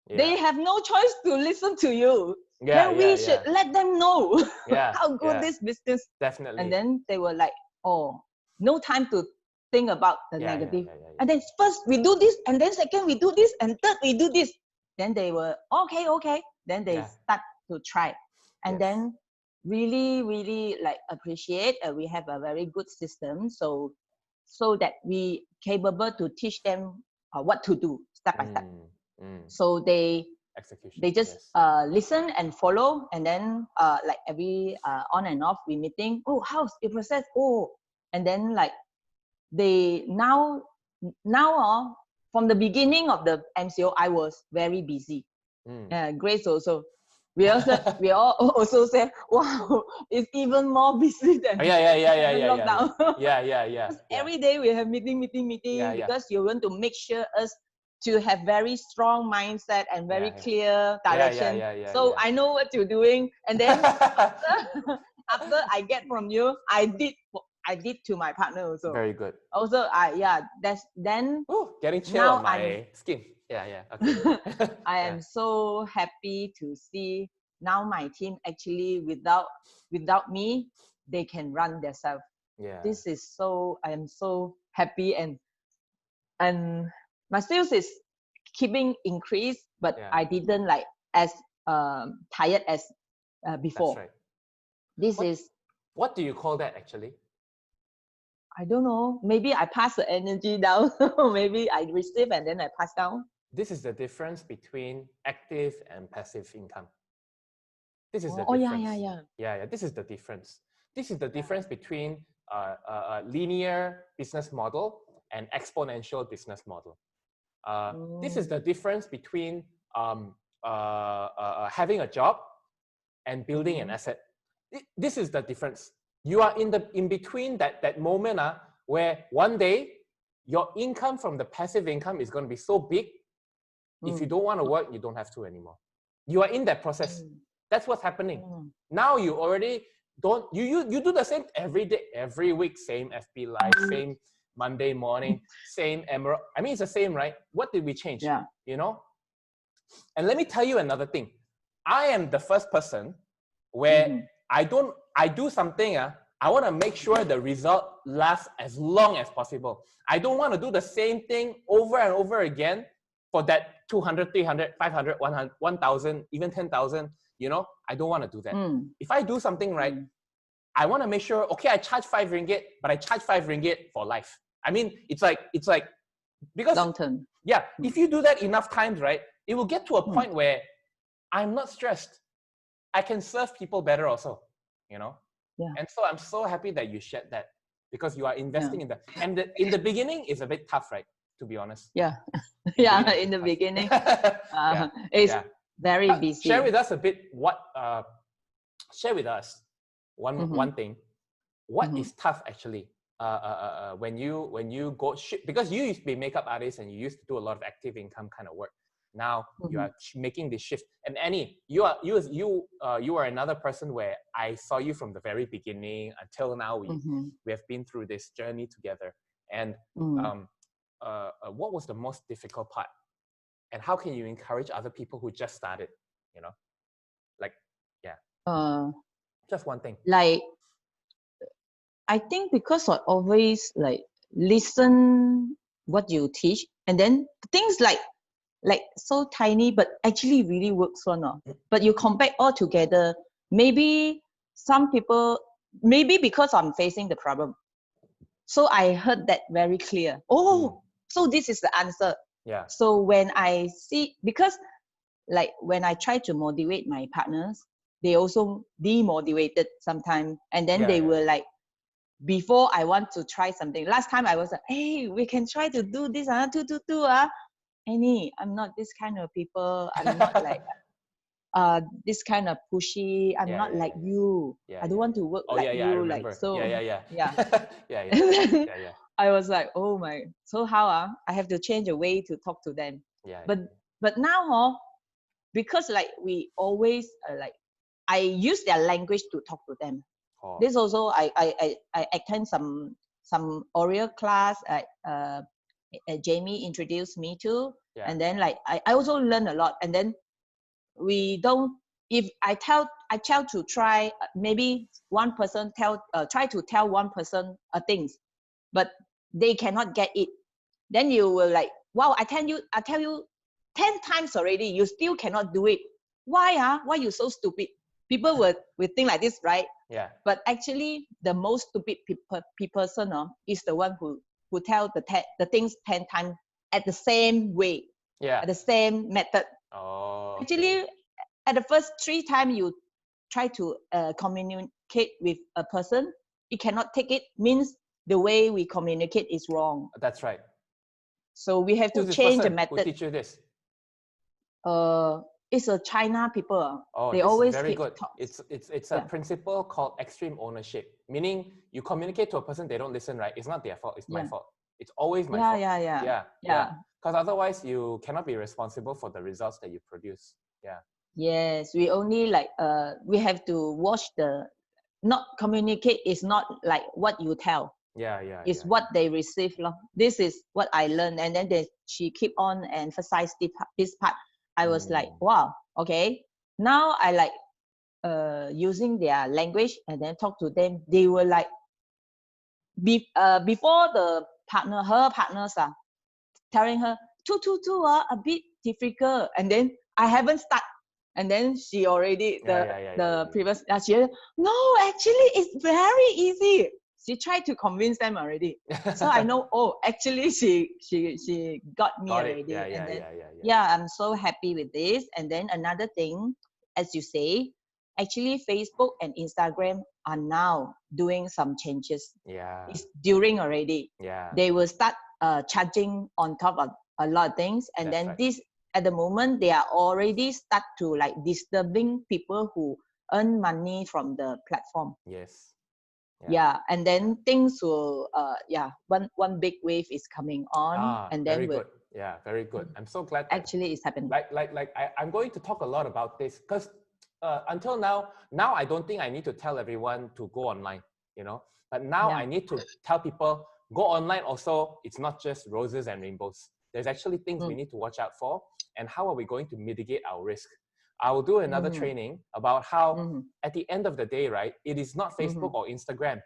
they have no choice to listen to you. Then we should let them know how good this business. Definitely. And then they were like, oh, no time to think about the negative. And then first we do this, and then second we do this, and third we do this. Then they were okay. Then they start to try. And then really like appreciate we have a very good system, so that we capable to teach them what to do step by step. So they just listen and follow, and then like every on and off we meeting, oh, how's the process, oh, and then like they now from the beginning of the MCO I was very busy. Grace also, we all also say, wow, it's even more busy than lockdown. Every day we have meeting because you want to make sure us to have very strong mindset and very clear direction. So I know what you're doing, and then after I get from you, I did to my partner also. Very good. Also, that's then. Ooh, getting chill on my skin. Okay. I am so happy to see now my team actually without me, they can run themselves. This is so, I am so happy, and my sales is keeping increase, but I didn't like as tired as before. That's right. This what do you call that actually? I don't know. Maybe I pass the energy down. Maybe I receive and then I pass down. This is the difference between active and passive income. This is the difference. Yeah. This is the difference. This is the difference between a linear business model and exponential business model. This is the difference between having a job and building an asset. This is the difference. You are in between that moment where one day your income from the passive income is going to be so big. If you don't want to work, you don't have to anymore. You are in that process. That's what's happening. Now you already don't, you do the same every day, every week, same FB Live, same Monday morning, same Emerald. I mean, it's the same, right? What did we change? You know? And let me tell you another thing. I am the first person where I do something, I want to make sure the result lasts as long as possible. I don't want to do the same thing over and over again for that 200, 300, 500, 100, 1,000, even 10,000, you know, I don't want to do that. If I do something right, I want to make sure, okay, I charge 5 ringgit, but I charge 5 ringgit for life. I mean, it's like, because long term. Yeah, if you do that enough times, right, it will get to a point where I'm not stressed. I can serve people better also, you know? And so I'm so happy that you shared that, because you are investing in that. And in the beginning, it's a bit tough, right? To be honest. In the beginning, it's very busy. Share with us a bit share with us one thing. What is tough actually when you go, because you used to be a makeup artist and you used to do a lot of active income kind of work. Now you are making this shift. And Annie, you are another person where I saw you from the very beginning until now. We have been through this journey together. And what was the most difficult part? And how can you encourage other people who just started? You know, like, just one thing. Like, I think because I always like listen what you teach, and then things like so tiny, but actually really works on. But you compare all together, maybe some people, maybe because I'm facing the problem. So I heard that very clear. So this is the answer. So when I see, because like when I try to motivate my partners, they also demotivated sometimes. And then they were like, before I want to try something, last time I was like, hey, we can try to do this, Annie, I'm not this kind of people. I'm not like this kind of pushy. I'm not like you. I don't want to work Oh like I you. Like remember. so, Yeah. yeah. Yeah. And then Yeah. I was like, oh my, so how I have to change a way to talk to them. Yeah. But now because like we always like I use their language to talk to them. Oh. This also I attend some oral class Jamie introduced me to, and then like I also learn a lot. And then we don't, if I tell to try, maybe one person try to tell one person things, but they cannot get it, then you will like, wow, I tell you 10 times already, you still cannot do it. Why you so stupid? People will think like this, right? Yeah. But actually the most stupid person is the one who tell the things 10 times at the same way, at the same method. Oh, actually at the first 3 times you try to communicate with a person, it cannot take it, means the way we communicate is wrong. That's right. So we have Who's to this change the person method. who teach you this? It's a China people. Oh, they this always is very keep good. It's a principle called extreme ownership, meaning you communicate to a person, they don't listen, right? It's not their fault, it's my fault. It's always my fault. Yeah. Because otherwise you cannot be responsible for the results that you produce. Yeah. Yes, we only like we have to watch the, not communicate is not like what you tell. It's what they receive. This is what I learned. And then she keep on emphasize this part. I was like, wow, okay. Now I like using their language and then talk to them. They were like, before her partners are telling her, two a bit difficult. And then I haven't started. And then she already, the previous, she, no, actually it's very easy. She tried to convince them already. So I know, oh, actually she got me already. And then, I'm so happy with this. And then another thing, as you say, actually Facebook and Instagram are now doing some changes. It's during already. They will start charging on top of a lot of things. And then this, at the moment, they are already start to like disturbing people who earn money from the platform. And then things will one big wave is coming on. And then very good. Very good. I'm so glad that actually it's happening. I'm going to talk a lot about this because until now I don't think I need to tell everyone to go online, but now I need to tell people, go online also. It's not just roses and rainbows. There's actually things we need to watch out for, and how are we going to mitigate our risk. I will do another training about how at the end of the day, right, it is not Facebook or Instagram,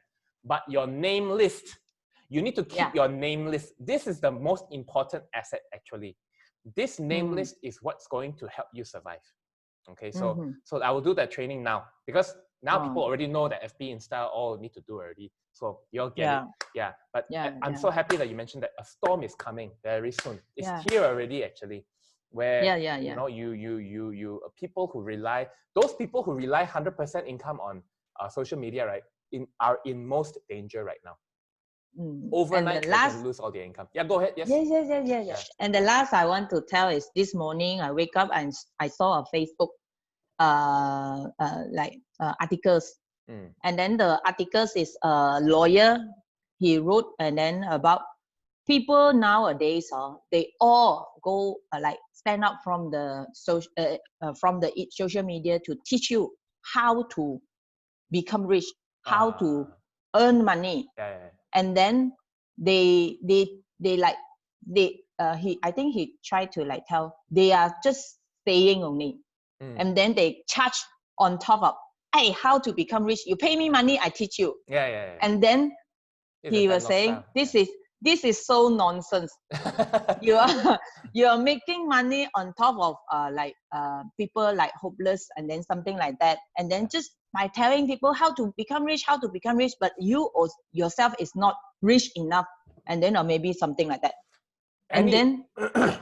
but your name list. You need to keep your name list. This is the most important asset actually. This name list is what's going to help you survive. Okay, so I will do that training now, because now people already know that FB, Insta all need to do already. So you'll get it. But I'm so happy that you mentioned that a storm is coming very soon. It's here already actually, where you know you people who rely, those people who rely 100% income on social media, right, are in most danger right now. Overnight they can lose all their income. Go ahead. Yes. And the last I want to tell is, this morning I wake up and I saw a Facebook articles, and then the articles is a lawyer, he wrote, and then about people nowadays they all go stand up from the social media to teach you how to become rich, how to earn money. And then I think he tried to tell, they are just saying only. And then they charge on top of, hey, how to become rich, you pay me money, I teach you. And then he was saying, this is so nonsense. you are making money on top of people hopeless, and then something like that, and then just by telling people how to become rich, but you yourself is not rich enough, and then or maybe something like that. And then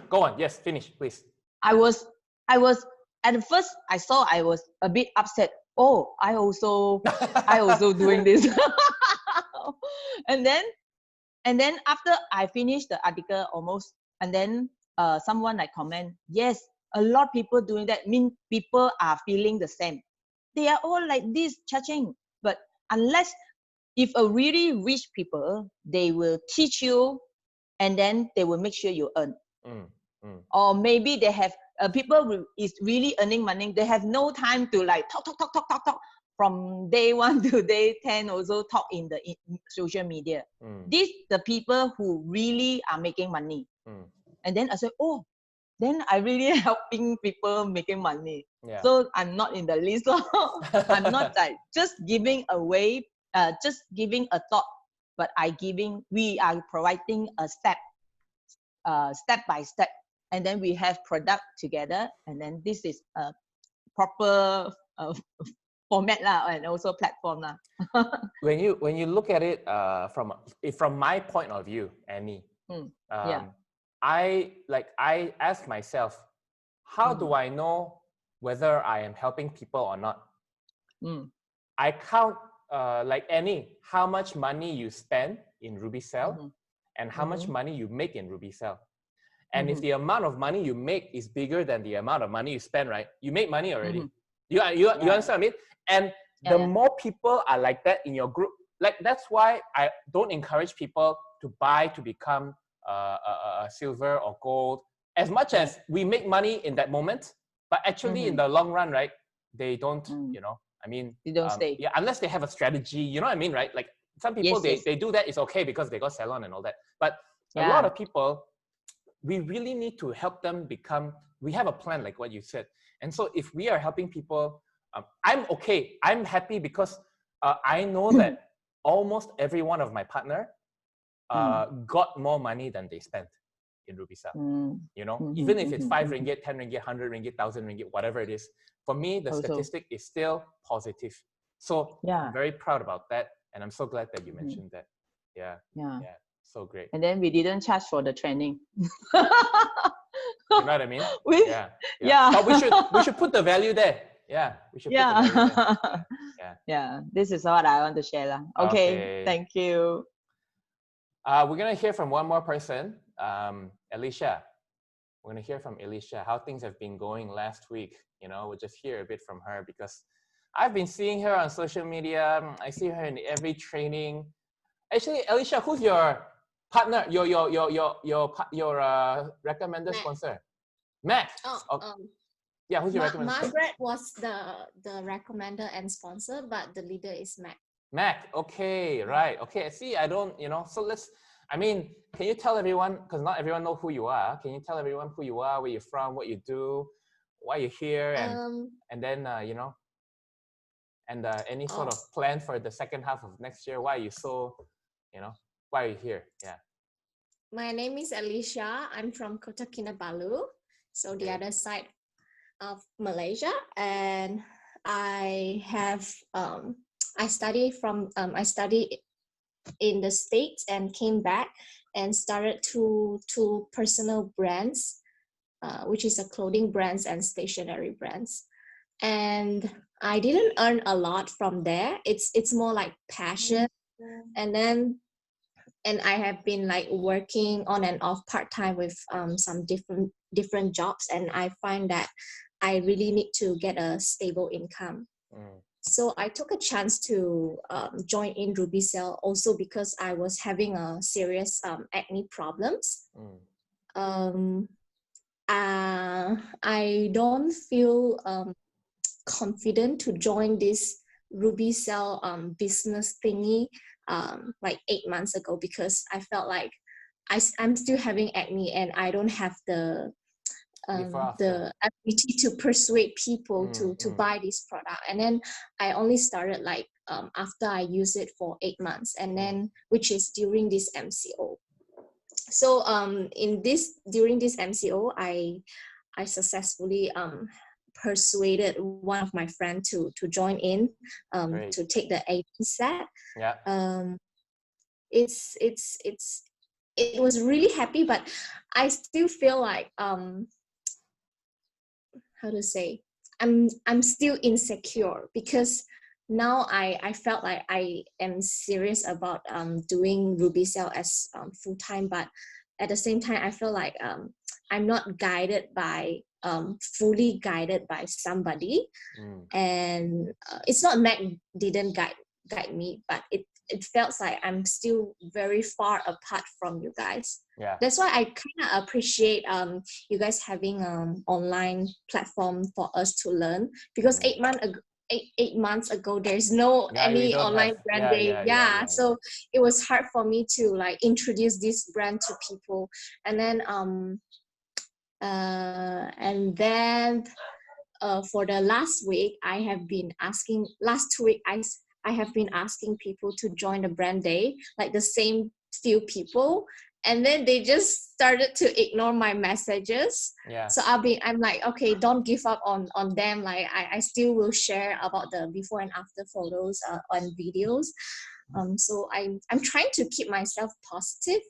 go on. Yes, finish please. I was at first I saw, I was a bit upset. Oh, I also doing this. and then after I finished the article almost, and then someone like comment, yes, a lot of people doing that, mean people are feeling the same. They are all like this charging, but unless if a really rich people, they will teach you, and then they will make sure you earn. Or maybe they have people who is really earning money. They have no time to like talk from day 1 to day 10. Also talk in the social media. These the people who really are making money. And then I said, oh, then I really helping people making money. So I'm not in the list. I'm not like just giving away, just giving a thought, but we are providing a step by step, and then we have product together, and then this is a proper format lah, and also platform lah. when you look at it from my point of view, Annie, I ask myself, how do I know whether I am helping people or not? I count, like Annie, how much money you spend in RubyCell and how much money you make in RubyCell. And if the amount of money you make is bigger than the amount of money you spend, right, you make money already. You understand what I mean? And the more people are like that in your group, like that's why I don't encourage people to buy to become silver or gold, as much as we make money in that moment, but actually in the long run, right, they don't, you know, I mean, they don't stay. Yeah, unless they have a strategy, you know what I mean, right? Like some people, they do that, it's okay because they got salon and all that. But a lot of people, we really need to help them become, we have a plan like what you said. And so if we are helping people, I'm okay. I'm happy because I know that almost every one of my partner got more money than they spent in RubyCell. You know, even if it's 5 ringgit, 10 ringgit, 100 ringgit, 1,000 ringgit, whatever it is, for me, the statistic is still positive. So I'm very proud about that. And I'm so glad that you mentioned that. Yeah. So great. And then we didn't charge for the training. You know what I mean? But we should put the value there. Yeah, we should put the value there. Yeah, this is what I want to share lah. Okay, thank you. We're gonna hear from one more person, Alicia. We're gonna hear from Alicia how things have been going last week. You know, we'll just hear a bit from her because I've been seeing her on social media. I see her in every training. Actually, Alicia, who's your partner? Your recommended sponsor? Mac. Yeah, who's your recommended? Margaret was the recommender and sponsor, but the leader is Mac. Mac, okay, right. Okay, see, I don't, you know, so let's, I mean, can you tell everyone, because not everyone knows who you are, can you tell everyone who you are, where you're from, what you do, why you're here, and then, you know, and any sort of plan for the second half of next year, why are you so, you know, why are you here? Yeah. My name is Alicia. I'm from Kota Kinabalu, so the other side of Malaysia, and I have I study in the States and came back and started two personal brands, which is a clothing brands and stationery brands. And I didn't earn a lot from there. It's more like passion. And I have been like working on and off part-time with some different jobs, and I find that I really need to get a stable income. So I took a chance to join in RubyCell also because I was having a serious acne problems. I don't feel confident to join this RubyCell business thingy like 8 months ago because I felt like I'm still having acne and I don't have the ability to persuade people to buy this product. And then I only started like after I use it for 8 months, and then which is during this MCO. So during this MCO, I successfully persuaded one of my friends to join in to take the AD set. It was really happy, but I still feel like how to say, I'm still insecure because now I felt like I am serious about doing RubyCell as full-time, but at the same time, I feel like I'm not guided by fully guided by somebody, and it's not Mac didn't guide me, but it felt like I'm still very far apart from you guys. Yeah. That's why I kind of appreciate you guys having online platform for us to learn, because 8 months ago there's no any online brand day. So it was hard for me to like introduce this brand to people, and then for the last week I have been asking, last 2 weeks I have been asking people to join the brand day, like the same few people, and then they just started to ignore my messages. So I'm like, okay, don't give up on them. Like I still will share about the before and after photos and videos. So I'm trying to keep myself positive.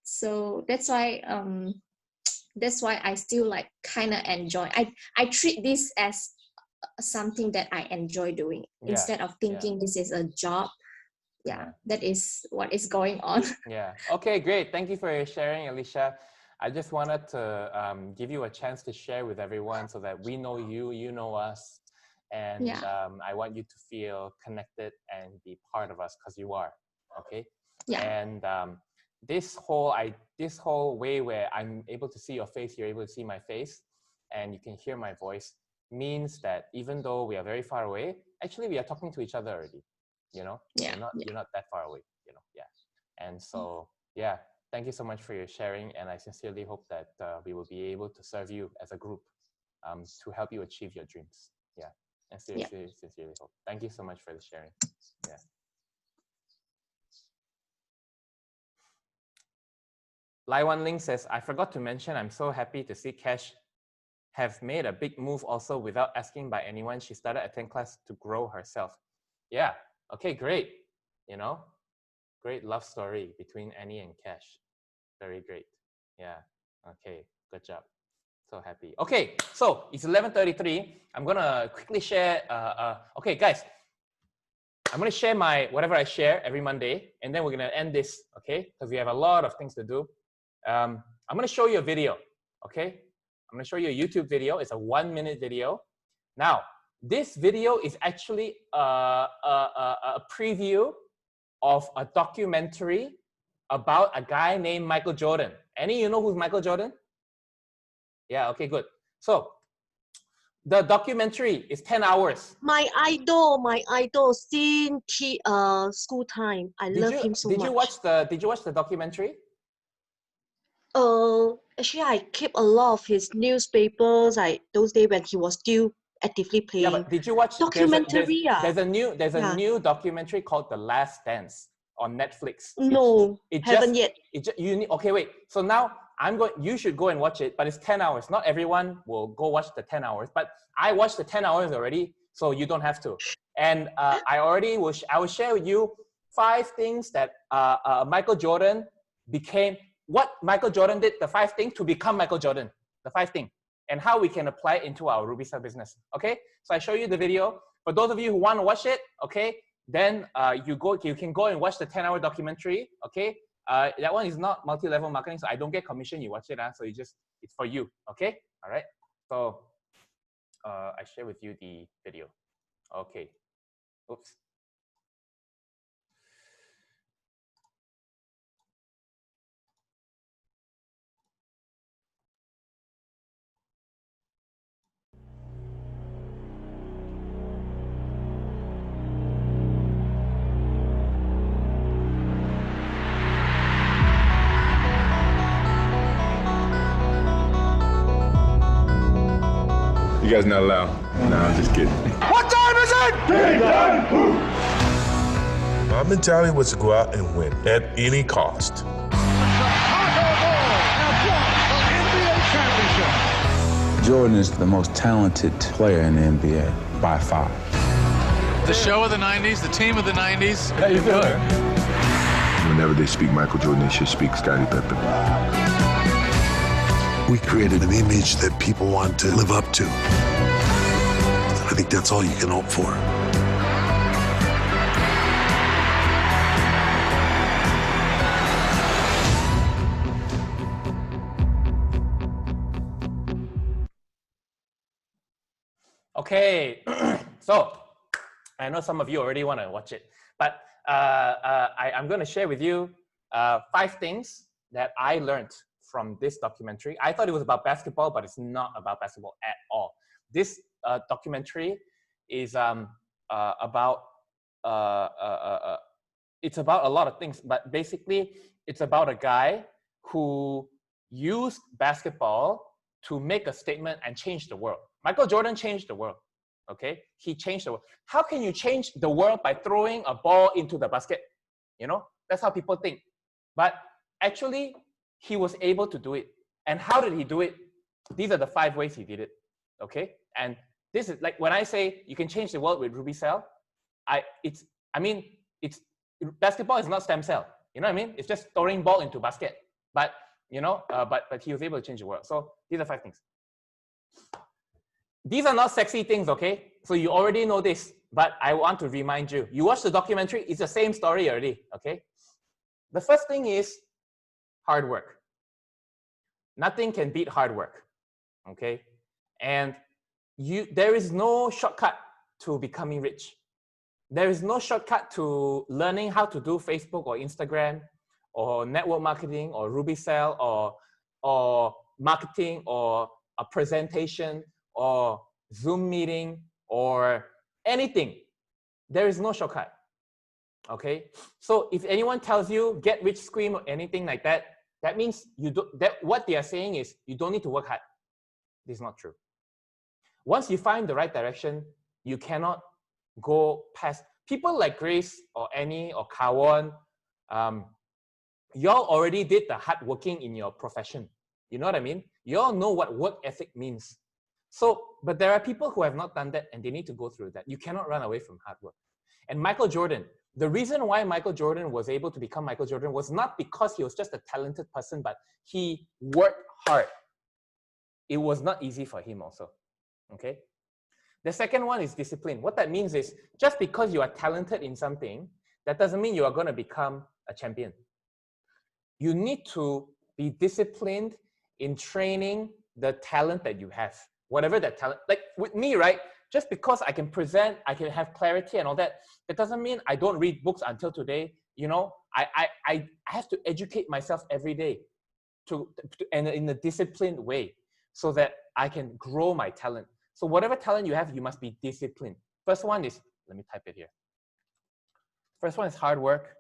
So that's why I still like kind of enjoy. I treat this as something that I enjoy doing instead of thinking this is a job. That is what is going on. Okay, great. Thank you for your sharing, Alicia. I just wanted to give you a chance to share with everyone so that we know you, you know us, and I want you to feel connected and be part of us, because you are. Okay. And this whole way where I'm able to see your face, you're able to see my face, and you can hear my voice, means that even though we are very far away, actually we are talking to each other already. You know, you're not that far away. You know, And so, thank you so much for your sharing, and I sincerely hope that we will be able to serve you as a group to help you achieve your dreams. And sincerely hope. Thank you so much for the sharing. Lai Wan Ling says, I forgot to mention, I'm so happy to see Cash have made a big move also without asking by anyone. She started attending class to grow herself. Okay, great. You know, great love story between Annie and Cash. Very great. Okay, good job. So happy. Okay, so it's 11:33. I'm gonna quickly share. Okay, guys, I'm gonna share my whatever I share every Monday, and then we're gonna end this. Okay, because we have a lot of things to do. I'm gonna show you a video. Okay, I'm gonna show you a YouTube video. It's a 1-minute video. Now, this video is actually a preview of a documentary about a guy named Michael Jordan. Any, you know who's Michael Jordan? Okay, good. So the documentary is 10 hours. My idol since school time. I love him so much. Did you watch the documentary? Actually, I keep a lot of his newspapers, like those days when he was still actively playing. But did you watch documentary? There's a new documentary called The Last Dance on Netflix. No, haven't yet. Okay, wait. So now you should go and watch it, but it's 10 hours. Not everyone will go watch the 10 hours, but I watched the 10 hours already, so you don't have to. And I will share with you 5 things that Michael Jordan became. What Michael Jordan did, the 5 things to become Michael Jordan, the 5 things, and how we can apply it into our Ruby Star business. Okay, so I show you the video. For those of you who want to watch it, okay, then you can go and watch the 10-hour documentary. Okay, that one is not multi-level marketing, so I don't get commission. You watch it, so it's for you. Okay, all right. So I share with you the video. Okay, oops. You guys not allowed. No, I'm just kidding. What time is it? Game time! My mentality was to go out and win at any cost. Chicago Bulls have won the NBA championship. Jordan is the most talented player in the NBA by far. The show of the 90s, the team of the 90s. How you feeling? Whenever they speak Michael Jordan, they should speak Scottie Pippen. We created an image that people want to live up to. I think that's all you can hope for. Okay, so I know some of you already want to watch it, but I'm going to share with you 5 things that I learned from this documentary. I thought it was about basketball, but it's not about basketball at all. This documentary is about it's about a lot of things, but basically it's about a guy who used basketball to make a statement and change the world. Michael Jordan changed the world, okay? He changed the world. How can you change the world by throwing a ball into the basket? You know, that's how people think. But actually, he was able to do it. And how did he do it? These are the 5 ways he did it, okay? And this is like when I say you can change the world with Ruby Cell, basketball is not stem cell. You know what I mean? It's just throwing ball into basket. But you know, but he was able to change the world. So these are 5 things. These are not sexy things, okay? So you already know this, but I want to remind you. You watch the documentary, it's the same story already, okay? The first thing is hard work. Nothing can beat hard work, okay? And there is no shortcut to becoming rich. There is no shortcut to learning how to do Facebook or Instagram or network marketing or Ruby Cell or marketing or a presentation or Zoom meeting or anything. There is no shortcut, okay? So if anyone tells you get rich scheme or anything like that, that means what they are saying is you don't need to work hard. This is not true. Once you find the right direction, you cannot go past. People like Grace or Annie or Kawan, y'all already did the hard working in your profession. You know what I mean? Y'all know what work ethic means. So, but there are people who have not done that and they need to go through that. You cannot run away from hard work. And Michael Jordan, the reason why Michael Jordan was able to become Michael Jordan was not because he was just a talented person, but he worked hard. It was not easy for him also, okay? The second one is discipline. What that means is just because you are talented in something, that doesn't mean you are going to become a champion. You need to be disciplined in training the talent that you have. Whatever that talent, like with me, right? Just because I can present, I can have clarity and all that, it doesn't mean I don't read books until today. You know, I have to educate myself every day and in a disciplined way so that I can grow my talent. So whatever talent you have, you must be disciplined. First one is, let me type it here. First one is hard work.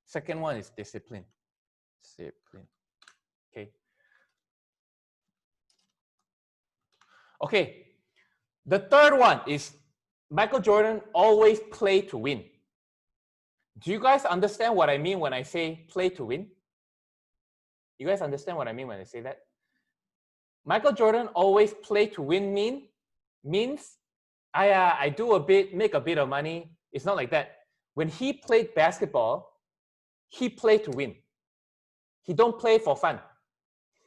Second one is discipline. Discipline. Okay. Okay. The third one is Michael Jordan always played to win. Do you guys understand what I mean when I say play to win? You guys understand what I mean when I say that? Michael Jordan always play to win means I do a bit, make a bit of money. It's not like that. When he played basketball, he played to win. He don't play for fun.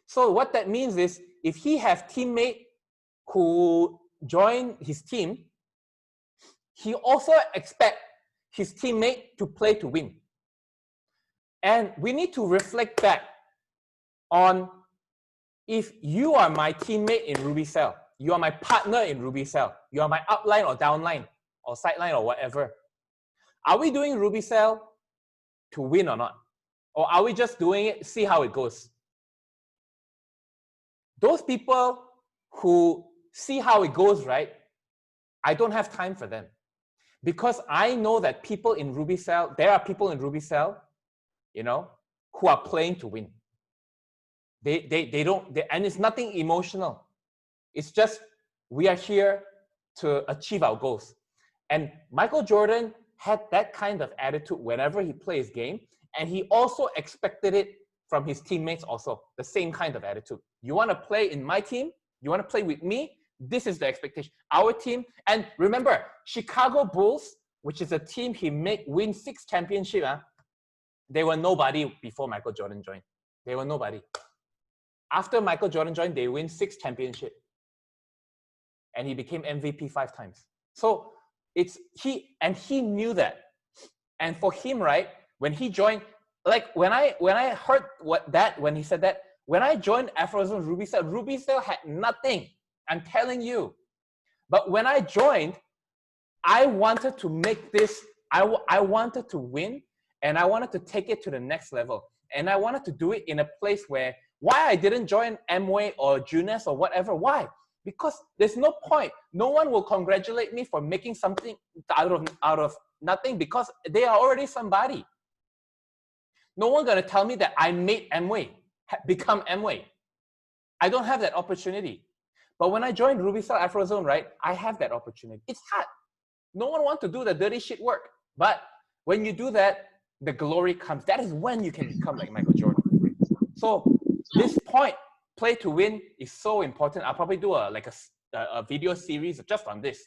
So what that means is if he has teammate who join his team, he also expect his teammate to play to win. And we need to reflect back on if you are my teammate in Ruby Cell, you are my partner in Ruby Cell, you are my upline or downline or sideline or whatever. Are we doing Ruby Cell to win or not? Or are we just doing it, see how it goes? Those people who see how it goes, right? I don't have time for them. Because I know that people in Ruby Cell, there are people in Ruby Cell, you know, who are playing to win. And it's nothing emotional. It's just, we are here to achieve our goals. And Michael Jordan had that kind of attitude whenever he plays game. And he also expected it from his teammates also, the same kind of attitude. You want to play in my team? You want to play with me? This is the expectation. Our team, and remember, Chicago Bulls, which is a team he made win 6 championships, they were nobody before Michael Jordan joined. They were nobody. After Michael Jordan joined, they win 6 championships. And he became MVP 5 times. So he knew that. And for him, right, when he joined, like when I heard when he said that, when I joined Afrozone Ruby Cell had nothing. I'm telling you. But when I joined, I wanted to make this, I wanted to win, and I wanted to take it to the next level. And I wanted to do it in a place where, why I didn't join Amway or Junes or whatever, why? Because there's no point. No one will congratulate me for making something out of nothing, because they are already somebody. No one's gonna tell me that I made Amway, become Amway. I don't have that opportunity. But when I joined RubyCell Afrozone, right, I have that opportunity. It's hard. No one wants to do the dirty shit work. But when you do that, the glory comes. That is when you can become like Michael Jordan. So this point, play to win, is so important. I'll probably do a video series just on this,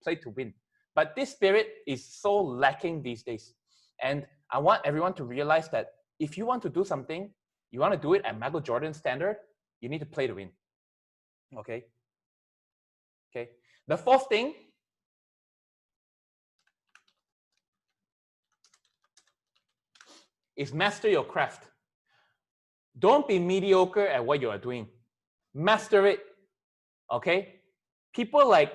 play to win. But this spirit is so lacking these days. And I want everyone to realize that if you want to do something, you want to do it at Michael Jordan standard, you need to play to win. Okay? Okay. The fourth thing is master your craft. Don't be mediocre at what you are doing. Master it. Okay? People like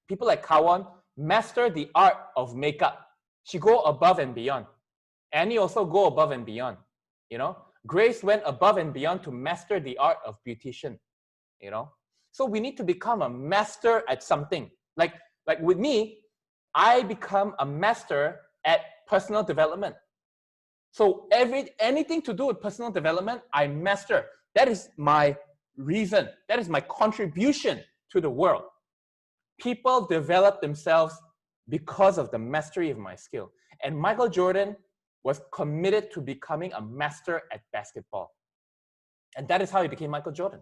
people like Kawan master the art of makeup. She go above and beyond. Annie also go above and beyond. Grace went above and beyond to master the art of beautician. So we need to become a master at something. Like with me, I become a master at personal development. So anything to do with personal development, I master. That is my reason. That is my contribution to the world. People develop themselves because of the mastery of my skill. And Michael Jordan was committed to becoming a master at basketball. And that is how he became Michael Jordan.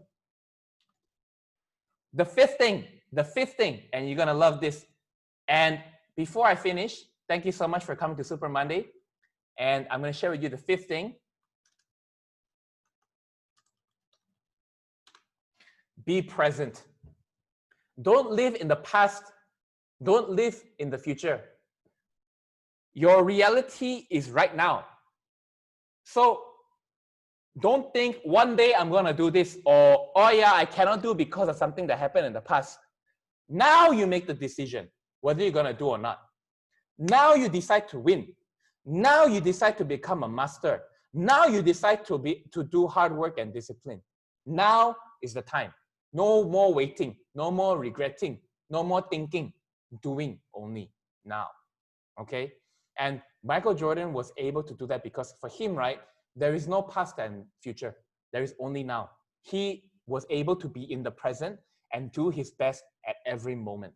The fifth thing, and you're gonna love this. And before I finish, thank you so much for coming to Super Monday. And I'm gonna share with you the fifth thing. Be present. Don't live in the past. Don't live in the future. Your reality is right now. So don't think one day I'm gonna do this, or oh yeah, I cannot do because of something that happened in the past. Now you make the decision whether you're gonna do or not. Now you decide to win. Now you decide to become a master. Now you decide to do hard work and discipline. Now is the time. No more waiting, no more regretting, no more thinking, doing only now. Okay? And Michael Jordan was able to do that because for him, right, there is no past and future. There is only now. He was able to be in the present and do his best at every moment.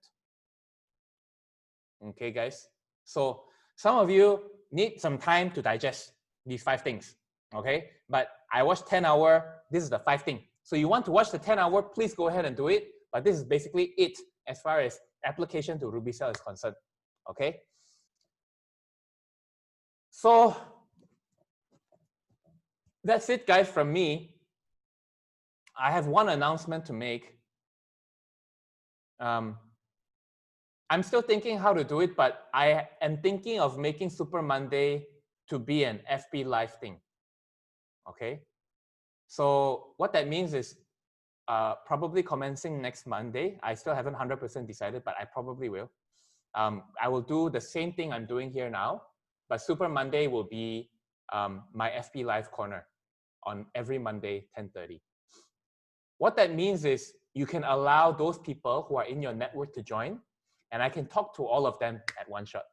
Okay, guys? So some of you need some time to digest these 5 things. Okay? But I watched 10-hour. This is the 5 thing. So you want to watch the 10-hour, please go ahead and do it. But this is basically it as far as application to RubyCell is concerned. Okay? So that's it, guys, from me. I have one announcement to make. I'm still thinking how to do it, but I am thinking of making Super Monday to be an FB Live thing. Okay? So what that means is probably commencing next Monday. I still haven't 100% decided, but I probably will. I will do the same thing I'm doing here now, but Super Monday will be my FB Live corner on every Monday, 10:30. What that means is you can allow those people who are in your network to join, and I can talk to all of them at one shot.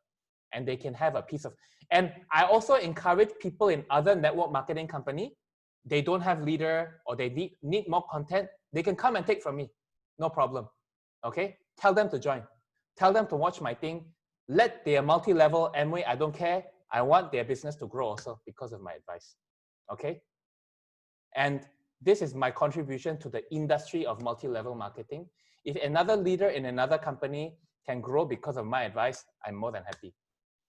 And they can have a piece of, and I also encourage people in other network marketing company, they don't have leader or they need more content, they can come and take from me, no problem. Okay, tell them to join, tell them to watch my thing, let their multi-level Amway, I don't care, I want their business to grow also because of my advice. Okay, and this is my contribution to the industry of multi-level marketing. If another leader in another company can grow because of my advice, I'm more than happy.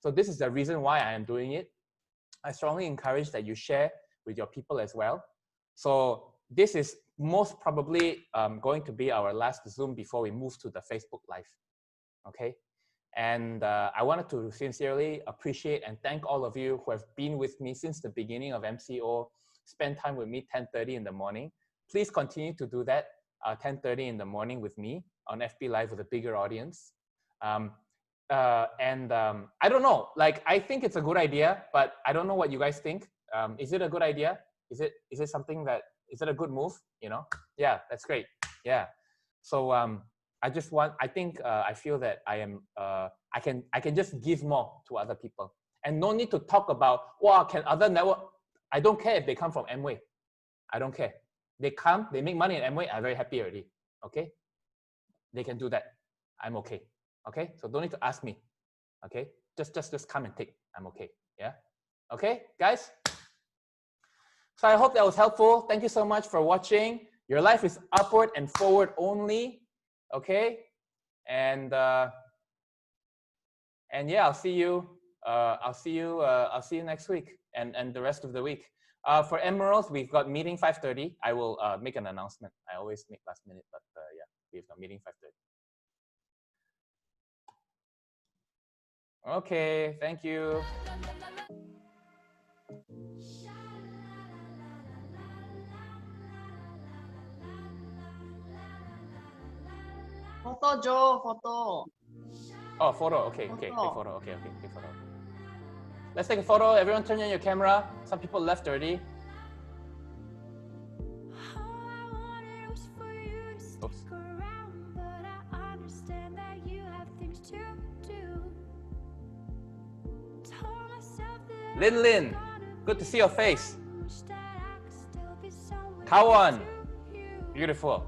So this is the reason why I am doing it. I strongly encourage that you share with your people as well. So this is most probably going to be our last Zoom before we move to the Facebook Live. Okay. And I wanted to sincerely appreciate and thank all of you who have been with me since the beginning of MCO, spend time with me 10:30 in the morning. Please continue to do that. 10:30 in the morning with me on FB Live with a bigger audience. I don't know, like, I think it's a good idea, but I don't know what you guys think. Is it a good idea? Is it something that, is it a good move? You know? Yeah, that's great. Yeah. So I feel that I am, I can just give more to other people, and no need to talk about, wow, can other network, I don't care if they come from Amway. I don't care. They come, they make money in Amway, I'm very happy already. Okay? They can do that. I'm okay. Okay? So don't need to ask me. Okay? Just come and take. I'm okay. Yeah? Okay, guys? So I hope that was helpful. Thank you so much for watching. Your life is upward and forward only. Okay? And yeah, I'll see you next week and the rest of the week. For Emeralds, we've got meeting 5:30. I will make an announcement. I always make last minute, but yeah, we've got meeting 5:30. Okay, thank you. Photo, Joe, photo. Oh, photo. Okay, take photo. Okay, take photo. Let's take a photo. Everyone turn on your camera. Some people left already. Oops. Lin, good to see your face. Kawan, beautiful.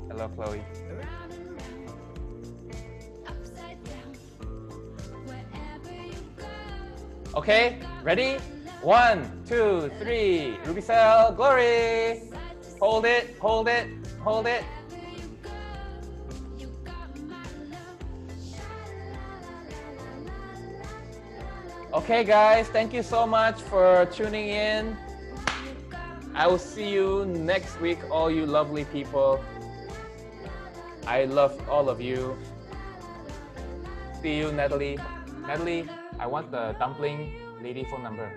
Hello, Chloe. Okay, ready? 1, 2, 3. Ruby Cell, glory. Hold it, hold it, hold it. Okay, guys, thank you so much for tuning in. I will see you next week, all you lovely people. I love all of you. See you, Natalie. Natalie, I want the dumpling lady phone number.